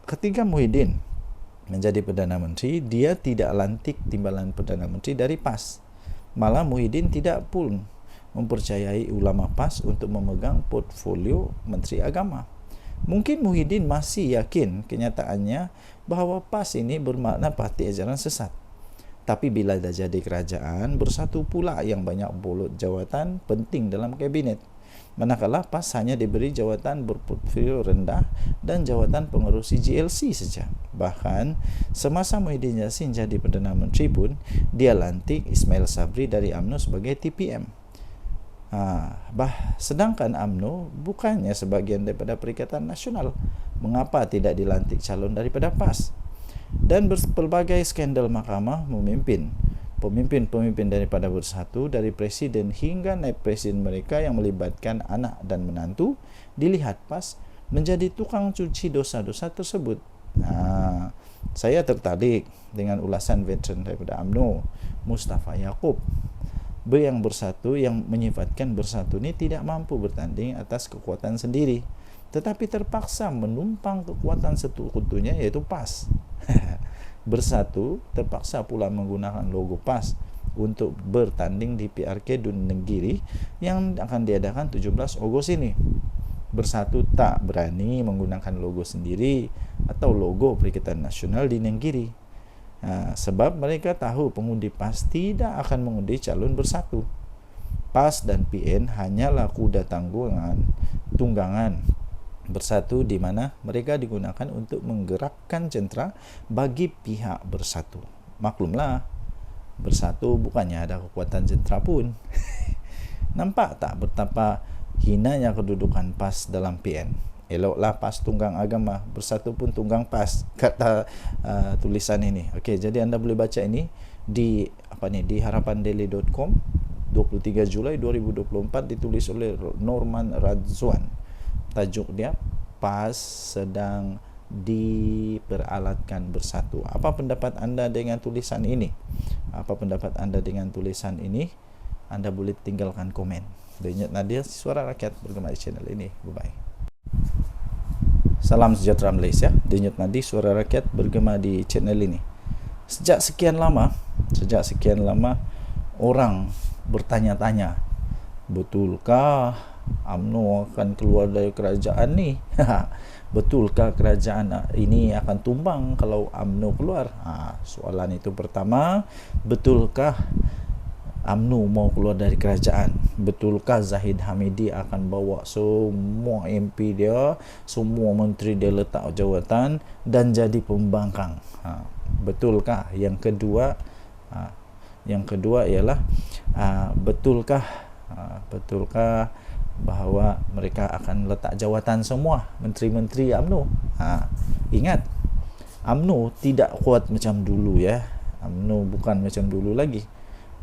Ketika Muhyiddin menjadi Perdana Menteri, dia tidak lantik timbalan Perdana Menteri dari PAS. Malah Muhyiddin tidak pun mempercayai ulama PAS untuk memegang portfolio Menteri Agama. Mungkin Muhyiddin masih yakin kenyataannya bahawa PAS ini bermakna parti ajaran sesat. Tapi bila dah jadi kerajaan, bersatu pula yang banyak bolot jawatan penting dalam kabinet. Manakala PAS hanya diberi jawatan berportfolio rendah dan jawatan pengerusi GLC saja. Bahkan semasa Muhyiddin Yassin jadi Perdana Menteri pun, dia lantik Ismail Sabri dari UMNO sebagai TPM. Sedangkan UMNO bukannya sebagian daripada Perikatan Nasional. Mengapa tidak dilantik calon daripada PAS? Dan berbagai skandal mahkamah memimpin pemimpin-pemimpin daripada Bersatu, dari presiden hingga naib presiden mereka yang melibatkan anak dan menantu, dilihat PAS menjadi tukang cuci dosa-dosa tersebut. Saya tertarik dengan ulasan veteran daripada UMNO, Mustafa Yaakob, yang Bersatu, yang menyifatkan Bersatu ini tidak mampu bertanding atas kekuatan sendiri, tetapi terpaksa menumpang kekuatan sekutunya, yaitu PAS. Bersatu terpaksa pula menggunakan logo PAS untuk bertanding di PRK Dun Nenggiri yang akan diadakan 17 Ogos ini. Bersatu tak berani menggunakan logo sendiri atau logo Perikatan Nasional di Nenggiri. Sebab mereka tahu pengundi PAS tidak akan mengundi calon Bersatu. PAS dan PN hanyalah kuda tunggangan Bersatu, di mana mereka digunakan untuk menggerakkan centra bagi pihak Bersatu. Maklumlah, Bersatu bukannya ada kekuatan centra pun. Nampak tak betapa hinanya kedudukan PAS dalam PN? Eloklah PAS tunggang agama, Bersatu pun tunggang PAS, kata tulisan ini. Okey, jadi anda boleh baca ini di di harapandaily.com 23 Julai 2024, ditulis oleh Norman Radzwan. Tajuk dia, PAS sedang diperalatkan Bersatu. Apa pendapat anda dengan tulisan ini? Apa pendapat anda dengan tulisan ini? Anda boleh tinggalkan komen. Denyut Nadir, Suara Rakyat, bergema di channel ini. Bye-bye. Salam sejahtera Malaysia. Denyut Nadir, Suara Rakyat, bergema di channel ini. Sejak sekian lama orang bertanya-tanya, betulkah UMNO akan keluar dari kerajaan ni? Betulkah kerajaan ini akan tumbang kalau UMNO keluar? Soalan itu pertama. Betulkah UMNO mau keluar dari kerajaan? Betulkah Zahid Hamidi akan bawa semua MP dia, semua menteri dia letak jawatan dan jadi pembangkang? Betulkah? Yang kedua ialah betulkah bahawa mereka akan letak jawatan semua menteri-menteri UMNO? Ingat, UMNO tidak kuat macam dulu ya. UMNO bukan macam dulu lagi.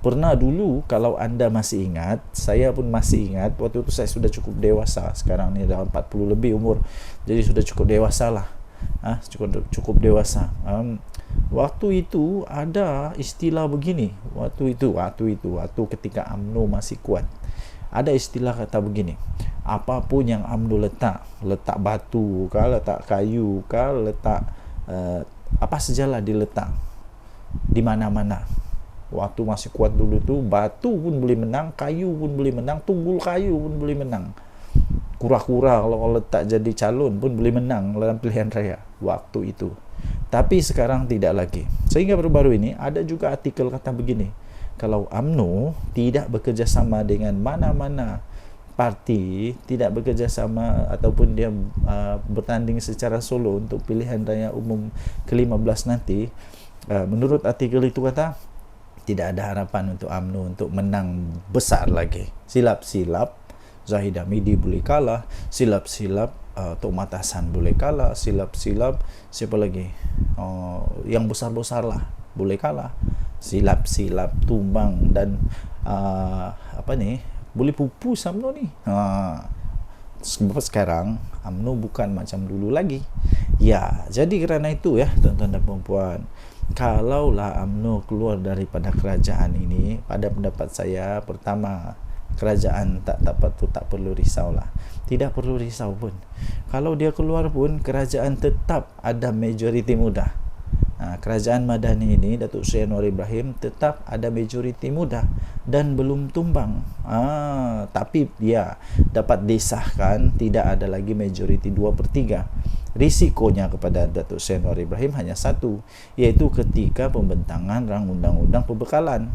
Pernah dulu, kalau anda masih ingat, saya pun masih ingat, waktu itu saya sudah cukup dewasa. Sekarang ni dah 40 lebih umur, jadi sudah cukup dewasa lah. Cukup dewasa. Waktu itu ada istilah begini. Waktu ketika UMNO masih kuat, ada istilah kata begini, apapun yang UMNO letak batu kah, letak kayu kah, letak apa sajalah diletak di mana-mana. Waktu masih kuat dulu tu, batu pun boleh menang, kayu pun boleh menang, tunggul kayu pun boleh menang. Kura-kura kalau letak jadi calon pun boleh menang dalam pilihan raya waktu itu. Tapi sekarang tidak lagi. Sehingga baru-baru ini ada juga artikel kata begini, kalau UMNO tidak bekerjasama dengan mana-mana parti, tidak bekerjasama ataupun dia bertanding secara solo untuk pilihan raya umum ke-15 nanti, menurut artikel itu kata, tidak ada harapan untuk UMNO untuk menang besar lagi. Silap-silap Zahid Hamidi boleh kalah, silap-silap Tok Mata Hassan boleh kalah, silap-silap siapa lagi, yang besar-besar lah boleh kalah, silap-silap tumbang dan boleh pupus UMNO ni. Sebab sekarang UMNO bukan macam dulu lagi. Ya, jadi kerana itu ya tuan-tuan dan puan-puan, kalaulah UMNO keluar daripada kerajaan ini, pada pendapat saya, pertama, kerajaan tak perlu risaulah. Tidak perlu risau pun. Kalau dia keluar pun, kerajaan tetap ada majoriti muda. Kerajaan Madani ini, Datuk Seri Anwar Ibrahim, tetap ada majoriti muda dan belum tumbang. Tapi dia dapat disahkan tidak ada lagi majoriti 2/3. Risikonya kepada Datuk Seri Anwar Ibrahim hanya satu, iaitu ketika pembentangan rang undang-undang pembekalan.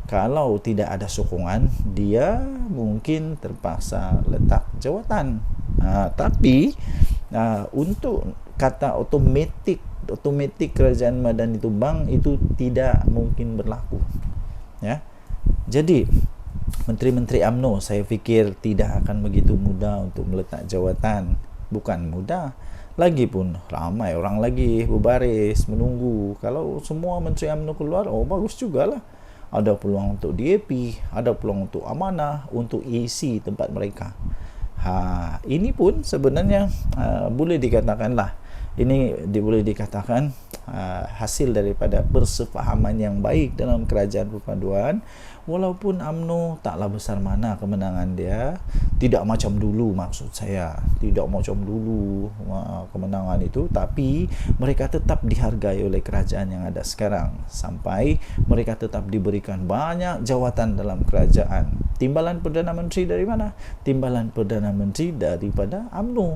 Kalau tidak ada sokongan, dia mungkin terpaksa letak jawatan. Tapi untuk kata otomatik kerajaan Madani tumbang itu tidak mungkin berlaku. Ya. Jadi Menteri-menteri UMNO saya fikir tidak akan begitu mudah untuk meletak jawatan. Bukan mudah, lagipun ramai orang lagi berbaris menunggu. Kalau semua menteri UMNO keluar, oh bagus jugalah. Ada peluang untuk DAP, ada peluang untuk amanah, untuk isi tempat mereka. Ini pun sebenarnya boleh dikatakanlah, boleh dikatakan hasil daripada persefahaman yang baik dalam kerajaan perpaduan. Walaupun UMNO taklah besar mana kemenangan dia, tidak macam dulu, maksud saya tidak macam dulu kemenangan itu, tapi mereka tetap dihargai oleh kerajaan yang ada sekarang, sampai mereka tetap diberikan banyak jawatan dalam kerajaan. Timbalan Perdana Menteri dari mana? Timbalan Perdana Menteri daripada UMNO,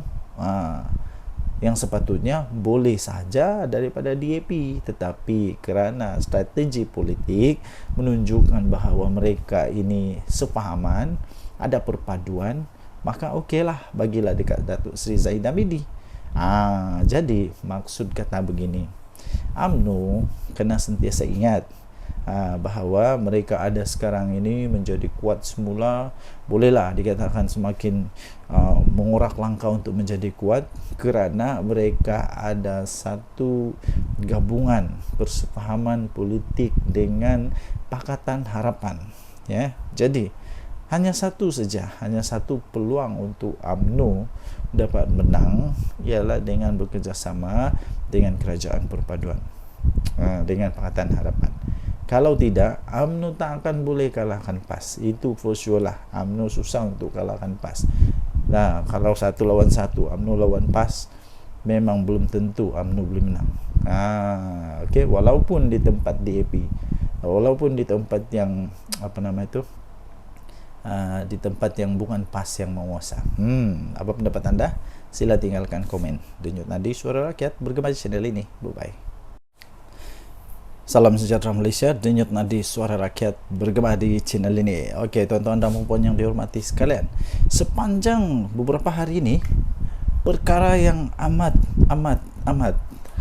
yang sepatutnya boleh saja daripada DAP, tetapi kerana strategi politik menunjukkan bahawa mereka ini sefahaman, ada perpaduan, maka okeylah, bagilah dekat Datuk Seri Zahid Hamidi. Jadi maksud kata begini, UMNO kena sentiasa ingat bahawa mereka ada sekarang ini menjadi kuat semula, bolehlah dikatakan semakin mengorak langkah untuk menjadi kuat, kerana mereka ada satu gabungan persefahaman politik dengan Pakatan Harapan, ya. Jadi hanya satu peluang untuk UMNO dapat menang, ialah dengan bekerjasama dengan Kerajaan Perpaduan, dengan Pakatan Harapan. Kalau tidak, UMNO tak akan boleh kalahkan PAS. Itu for sure lah. UMNO susah untuk kalahkan PAS. Nah, kalau 1 lawan 1, UMNO lawan PAS, memang belum tentu UMNO boleh menang. Okay. Walaupun di tempat DAP, walaupun di tempat yang di tempat yang bukan PAS yang menguasa. Apa pendapat anda? Sila tinggalkan komen. Denyut Nadi Suara Rakyat bergema di channel ini. Bye-bye. Salam sejahtera Malaysia, Denyut Nadi Suara Rakyat bergema di channel ini. Okey, tuan-tuan dan puan yang dihormati sekalian, sepanjang beberapa hari ini, perkara yang amat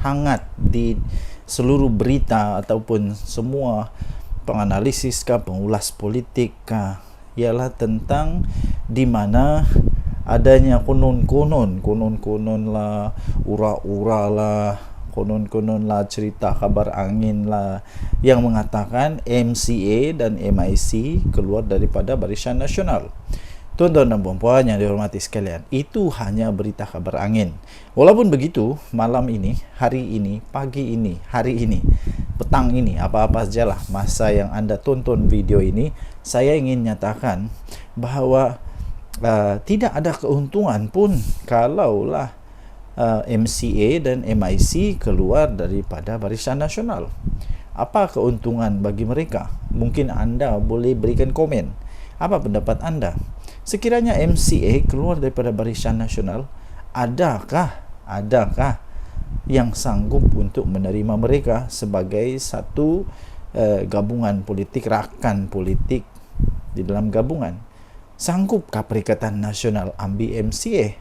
hangat di seluruh berita ataupun semua penganalisis pengulas politik ialah tentang di mana adanya konon-konon lah, ura-ura lah, konon lah, cerita kabar angin lah, yang mengatakan MCA dan MIC keluar daripada Barisan Nasional. Tuan-tuan dan puan-puan yang dihormati sekalian, itu hanya berita kabar angin. Walaupun begitu, malam ini, hari ini, pagi ini, hari ini, petang ini, apa-apa sajalah masa yang anda tonton video ini, saya ingin nyatakan bahawa tidak ada keuntungan pun kalaulah MCA dan MIC keluar daripada Barisan Nasional. Apa keuntungan bagi mereka? Mungkin anda boleh berikan komen. Apa pendapat anda? Sekiranya MCA keluar daripada Barisan Nasional, adakah yang sanggup untuk menerima mereka sebagai satu gabungan politik, rakan politik di dalam gabungan? Sanggupkah Perikatan Nasional ambil MCA?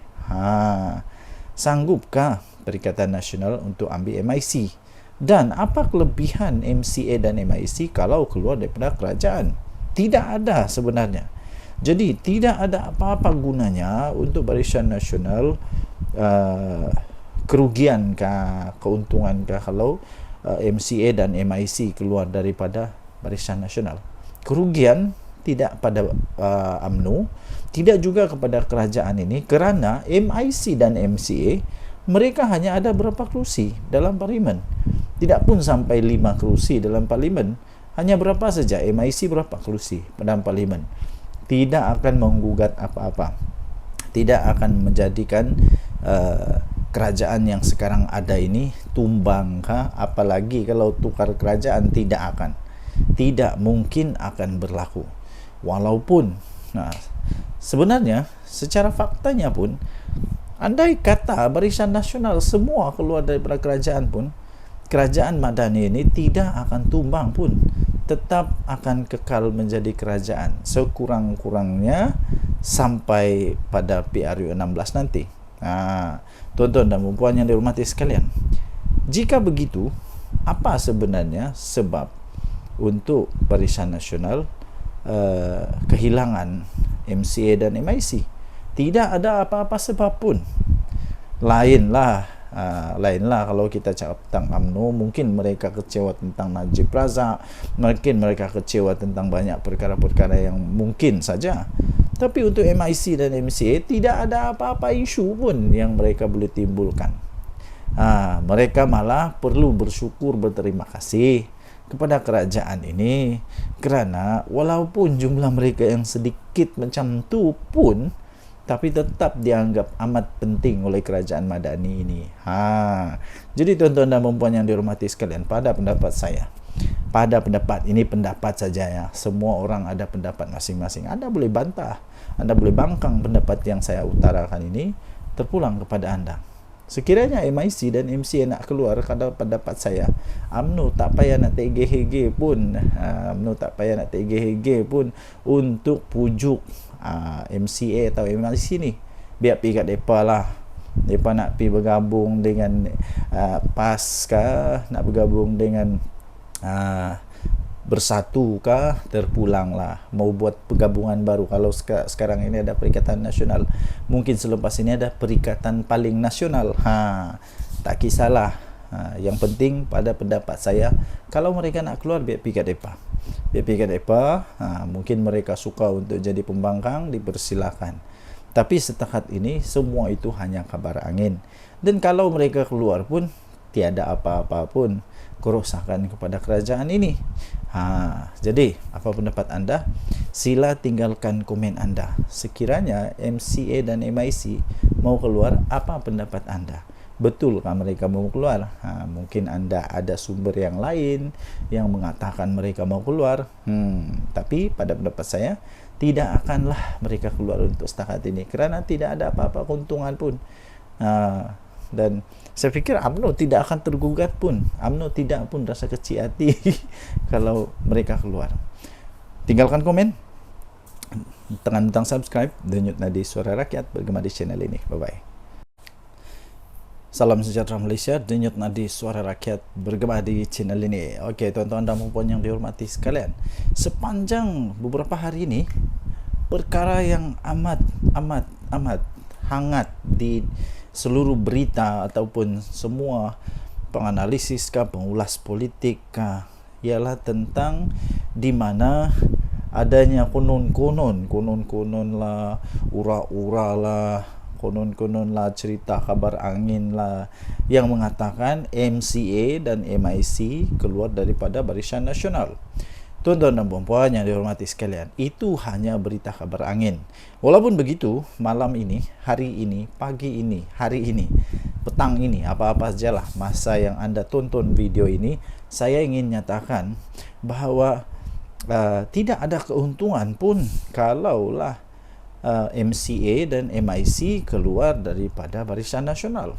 Sanggupkah Perikatan Nasional untuk ambil MIC? Dan apa kelebihan MCA dan MIC kalau keluar daripada kerajaan? Tidak ada sebenarnya. Jadi tidak ada apa-apa gunanya untuk Barisan Nasional, kerugiankah, keuntungankah kalau MCA dan MIC keluar daripada Barisan Nasional? Kerugian tidak pada UMNO, tidak juga kepada kerajaan ini, kerana MIC dan MCA mereka hanya ada berapa kerusi dalam parlimen, tidak pun sampai 5 kerusi dalam parlimen, hanya berapa saja MIC berapa kerusi dalam parlimen. Tidak akan menggugat apa-apa, tidak akan menjadikan kerajaan yang sekarang ada ini tumbang, apalagi kalau tukar kerajaan, tidak mungkin akan berlaku. Walaupun sebenarnya secara faktanya pun, andai kata Barisan Nasional semua keluar daripada kerajaan pun, kerajaan Madani ini tidak akan tumbang pun, tetap akan kekal menjadi kerajaan sekurang-kurangnya sampai pada PRU 16 nanti. Tuan-tuan dan puan yang dihormati sekalian, jika begitu, apa sebenarnya sebab untuk Barisan Nasional kehilangan MCA dan MIC. Tidak ada apa-apa sebab pun. Lainlah kalau kita cakap tentang UMNO, mungkin mereka kecewa tentang Najib Razak, mungkin mereka kecewa tentang banyak perkara-perkara yang mungkin saja. Tapi untuk MIC dan MCA tidak ada apa-apa isu pun yang mereka boleh timbulkan. Mereka malah perlu bersyukur, berterima kasih kepada kerajaan ini, kerana walaupun jumlah mereka yang sedikit macam tu pun, tapi tetap dianggap amat penting oleh kerajaan Madani ini. Jadi tuan-tuan dan puan yang dihormati sekalian, pada pendapat saya, pada pendapat ini pendapat saja ya, semua orang ada pendapat masing-masing. Anda boleh bantah, Anda boleh bangkang pendapat yang saya utarakan ini, terpulang kepada Anda. Sekiranya MIC dan MCA nak keluar, kalau pendapat saya, UMNO tak payah nak tergeh-geh pun, untuk pujuk MCA atau MIC ni. Biar pergi kat mereka lah. Mereka nak pergi bergabung dengan PAS kah, nak bergabung dengan Bersatu kah, terpulanglah. Mau buat pergabungan baru. Kalau sekarang ini ada Perikatan Nasional, mungkin selepas ini ada Perikatan Paling Nasional. Tak kisahlah. Yang penting pada pendapat saya, kalau mereka nak keluar, biar pergi kat mereka. Mungkin mereka suka untuk jadi pembangkang, dipersilakan. Tapi setakat ini semua itu hanya kabar angin. Dan kalau mereka keluar pun tiada apa-apa pun kerosakan kepada kerajaan ini. Jadi apa pendapat anda? Sila tinggalkan komen anda. Sekiranya MCA dan MIC mau keluar, apa pendapat anda? Betulkah mereka mau keluar? Mungkin anda ada sumber yang lain yang mengatakan mereka mau keluar. Tapi pada pendapat saya, tidak akanlah mereka keluar untuk setakat ini, kerana tidak ada apa-apa keuntungan pun. Dan saya fikir UMNO tidak akan tergugat pun. UMNO tidak pun rasa kecil hati kalau mereka keluar. Tinggalkan komen, tekan butang subscribe, denyut nadi Suara Rakyat bergema di channel ini. Bye-bye. Salam sejahtera Malaysia, denyut nadi Suara Rakyat bergema di channel ini. Okey, tuan-tuan dan puan yang dihormati sekalian, sepanjang beberapa hari ini, perkara yang amat hangat di seluruh berita ataupun semua penganalisis pengulas politik ialah tentang di mana adanya konon-konon lah, ura-ura lah, konon lah, cerita kabar angin lah yang mengatakan MCA dan MIC keluar daripada Barisan Nasional. Tuan-tuan dan puan-puan yang dihormati sekalian, itu hanya berita kabar angin. Walaupun begitu, malam ini, hari ini, pagi ini, hari ini, petang ini, apa-apa sajalah masa yang anda tonton video ini, saya ingin nyatakan bahawa tidak ada keuntungan pun kalaulah MCA dan MIC keluar daripada Barisan Nasional.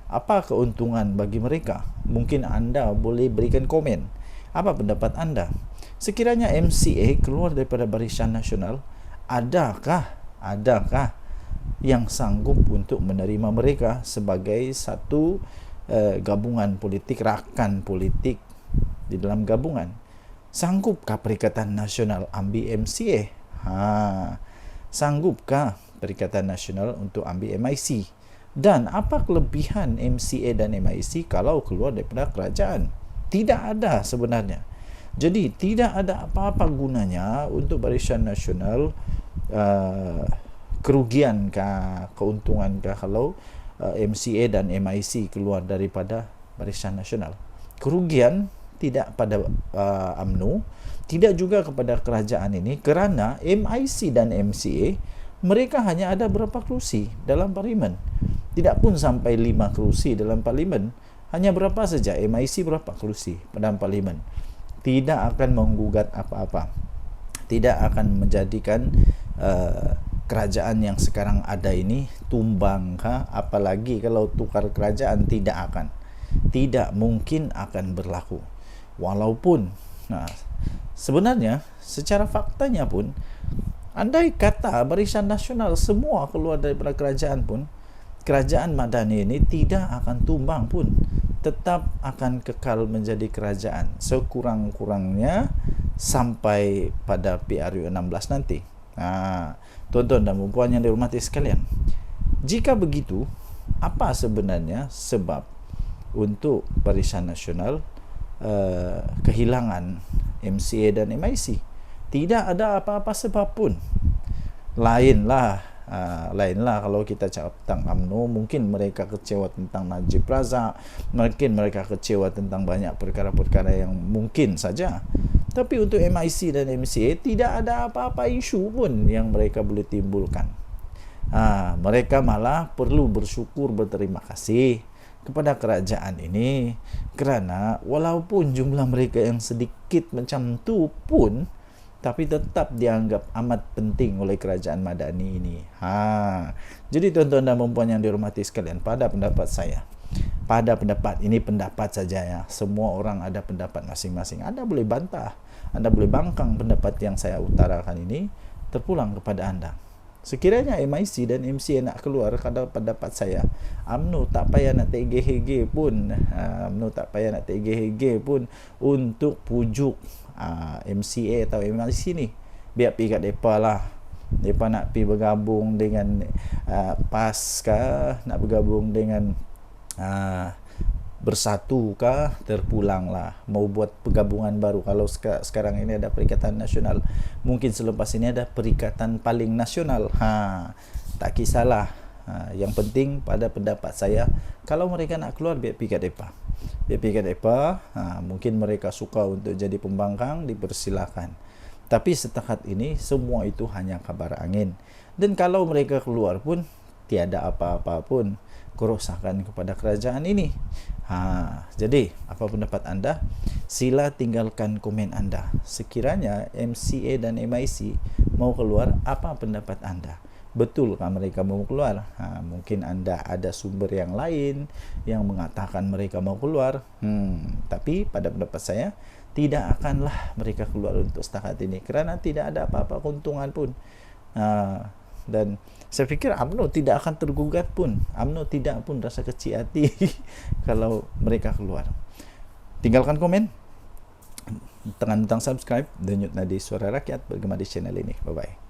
Apa keuntungan bagi mereka? Mungkin anda boleh berikan komen. Apa pendapat anda? Sekiranya MCA keluar daripada Barisan Nasional, adakah yang sanggup untuk menerima mereka sebagai satu gabungan politik, rakan politik di dalam gabungan? Sanggupkah Perikatan Nasional ambil MCA? Sanggupkah Perikatan Nasional untuk ambil MIC? Dan apa kelebihan MCA dan MIC kalau keluar daripada kerajaan? Tidak ada sebenarnya. Jadi tidak ada apa-apa gunanya untuk Barisan Nasional, kerugiankah, keuntungankah kalau MCA dan MIC keluar daripada Barisan Nasional? Kerugian tidak pada UMNO, tidak juga kepada kerajaan ini, kerana MIC dan MCA mereka hanya ada berapa kerusi dalam parlimen. Tidak pun sampai 5 kerusi dalam parlimen. Hanya berapa saja, MIC berapa kerusi dalam parlimen. Tidak akan menggugat apa-apa, tidak akan menjadikan kerajaan yang sekarang ada ini tumbang, apalagi kalau tukar kerajaan, tidak mungkin akan berlaku. Walaupun sebenarnya secara faktanya pun, andai kata Barisan Nasional semua keluar daripada kerajaan pun, kerajaan Madani ini tidak akan tumbang pun, tetap akan kekal menjadi kerajaan. Sekurang-kurangnya sampai pada PRU 16 nanti. Tuan-tuan dan puan yang dihormati sekalian, jika begitu, apa sebenarnya sebab untuk Barisan Nasional kehilangan MCA dan MIC? Tidak ada apa-apa sebab pun. Lainlah kalau kita cakap tentang UMNO, mungkin mereka kecewa tentang Najib Razak, mungkin mereka kecewa tentang banyak perkara-perkara yang mungkin saja. Tapi untuk MIC dan MCA tidak ada apa-apa isu pun yang mereka boleh timbulkan. Mereka malah perlu bersyukur, berterima kasih kepada kerajaan ini, kerana walaupun jumlah mereka yang sedikit macam tu pun, tapi tetap dianggap amat penting oleh kerajaan Madani ini. Jadi tuan-tuan dan puan yang dihormati sekalian, pada pendapat saya, pada pendapat ini, pendapat saja ya, semua orang ada pendapat masing-masing. Anda boleh bantah, Anda boleh bangkang pendapat yang saya utarakan ini, terpulang kepada Anda. Sekiranya MIC dan MCA nak keluar, kadang pendapat saya, UMNO tak payah nak tergeh-geh pun, untuk pujuk MCA atau MIC ni. Biar pergi kat mereka lah. Mereka nak pergi bergabung dengan PAS kah, nak bergabung dengan Bersatu kah, terpulanglah. Mau buat pergabungan baru. Kalau sekarang ini ada Perikatan Nasional, mungkin selepas ini ada Perikatan Paling Nasional. Tak kisahlah. Yang penting pada pendapat saya, kalau mereka nak keluar, biar pergi kat mereka. Mungkin mereka suka untuk jadi pembangkang, dipersilakan. Tapi setakat ini semua itu hanya kabar angin. Dan kalau mereka keluar pun tiada apa-apa pun kerosakan kepada kerajaan ini. Jadi apa pendapat anda? Sila tinggalkan komen anda. Sekiranya MCA dan MIC mau keluar, apa pendapat anda? Betulkah mereka mau keluar? Mungkin anda ada sumber yang lain yang mengatakan mereka mau keluar. Tapi pada pendapat saya, tidak akanlah mereka keluar untuk setakat ini, kerana tidak ada apa-apa keuntungan pun. Dan saya fikir UMNO tidak akan tergugat pun. UMNO tidak pun rasa kecil hati kalau mereka keluar. Tinggalkan komen, tekan butang subscribe, denyut nadi Suara Rakyat bergema di channel ini. Bye-bye.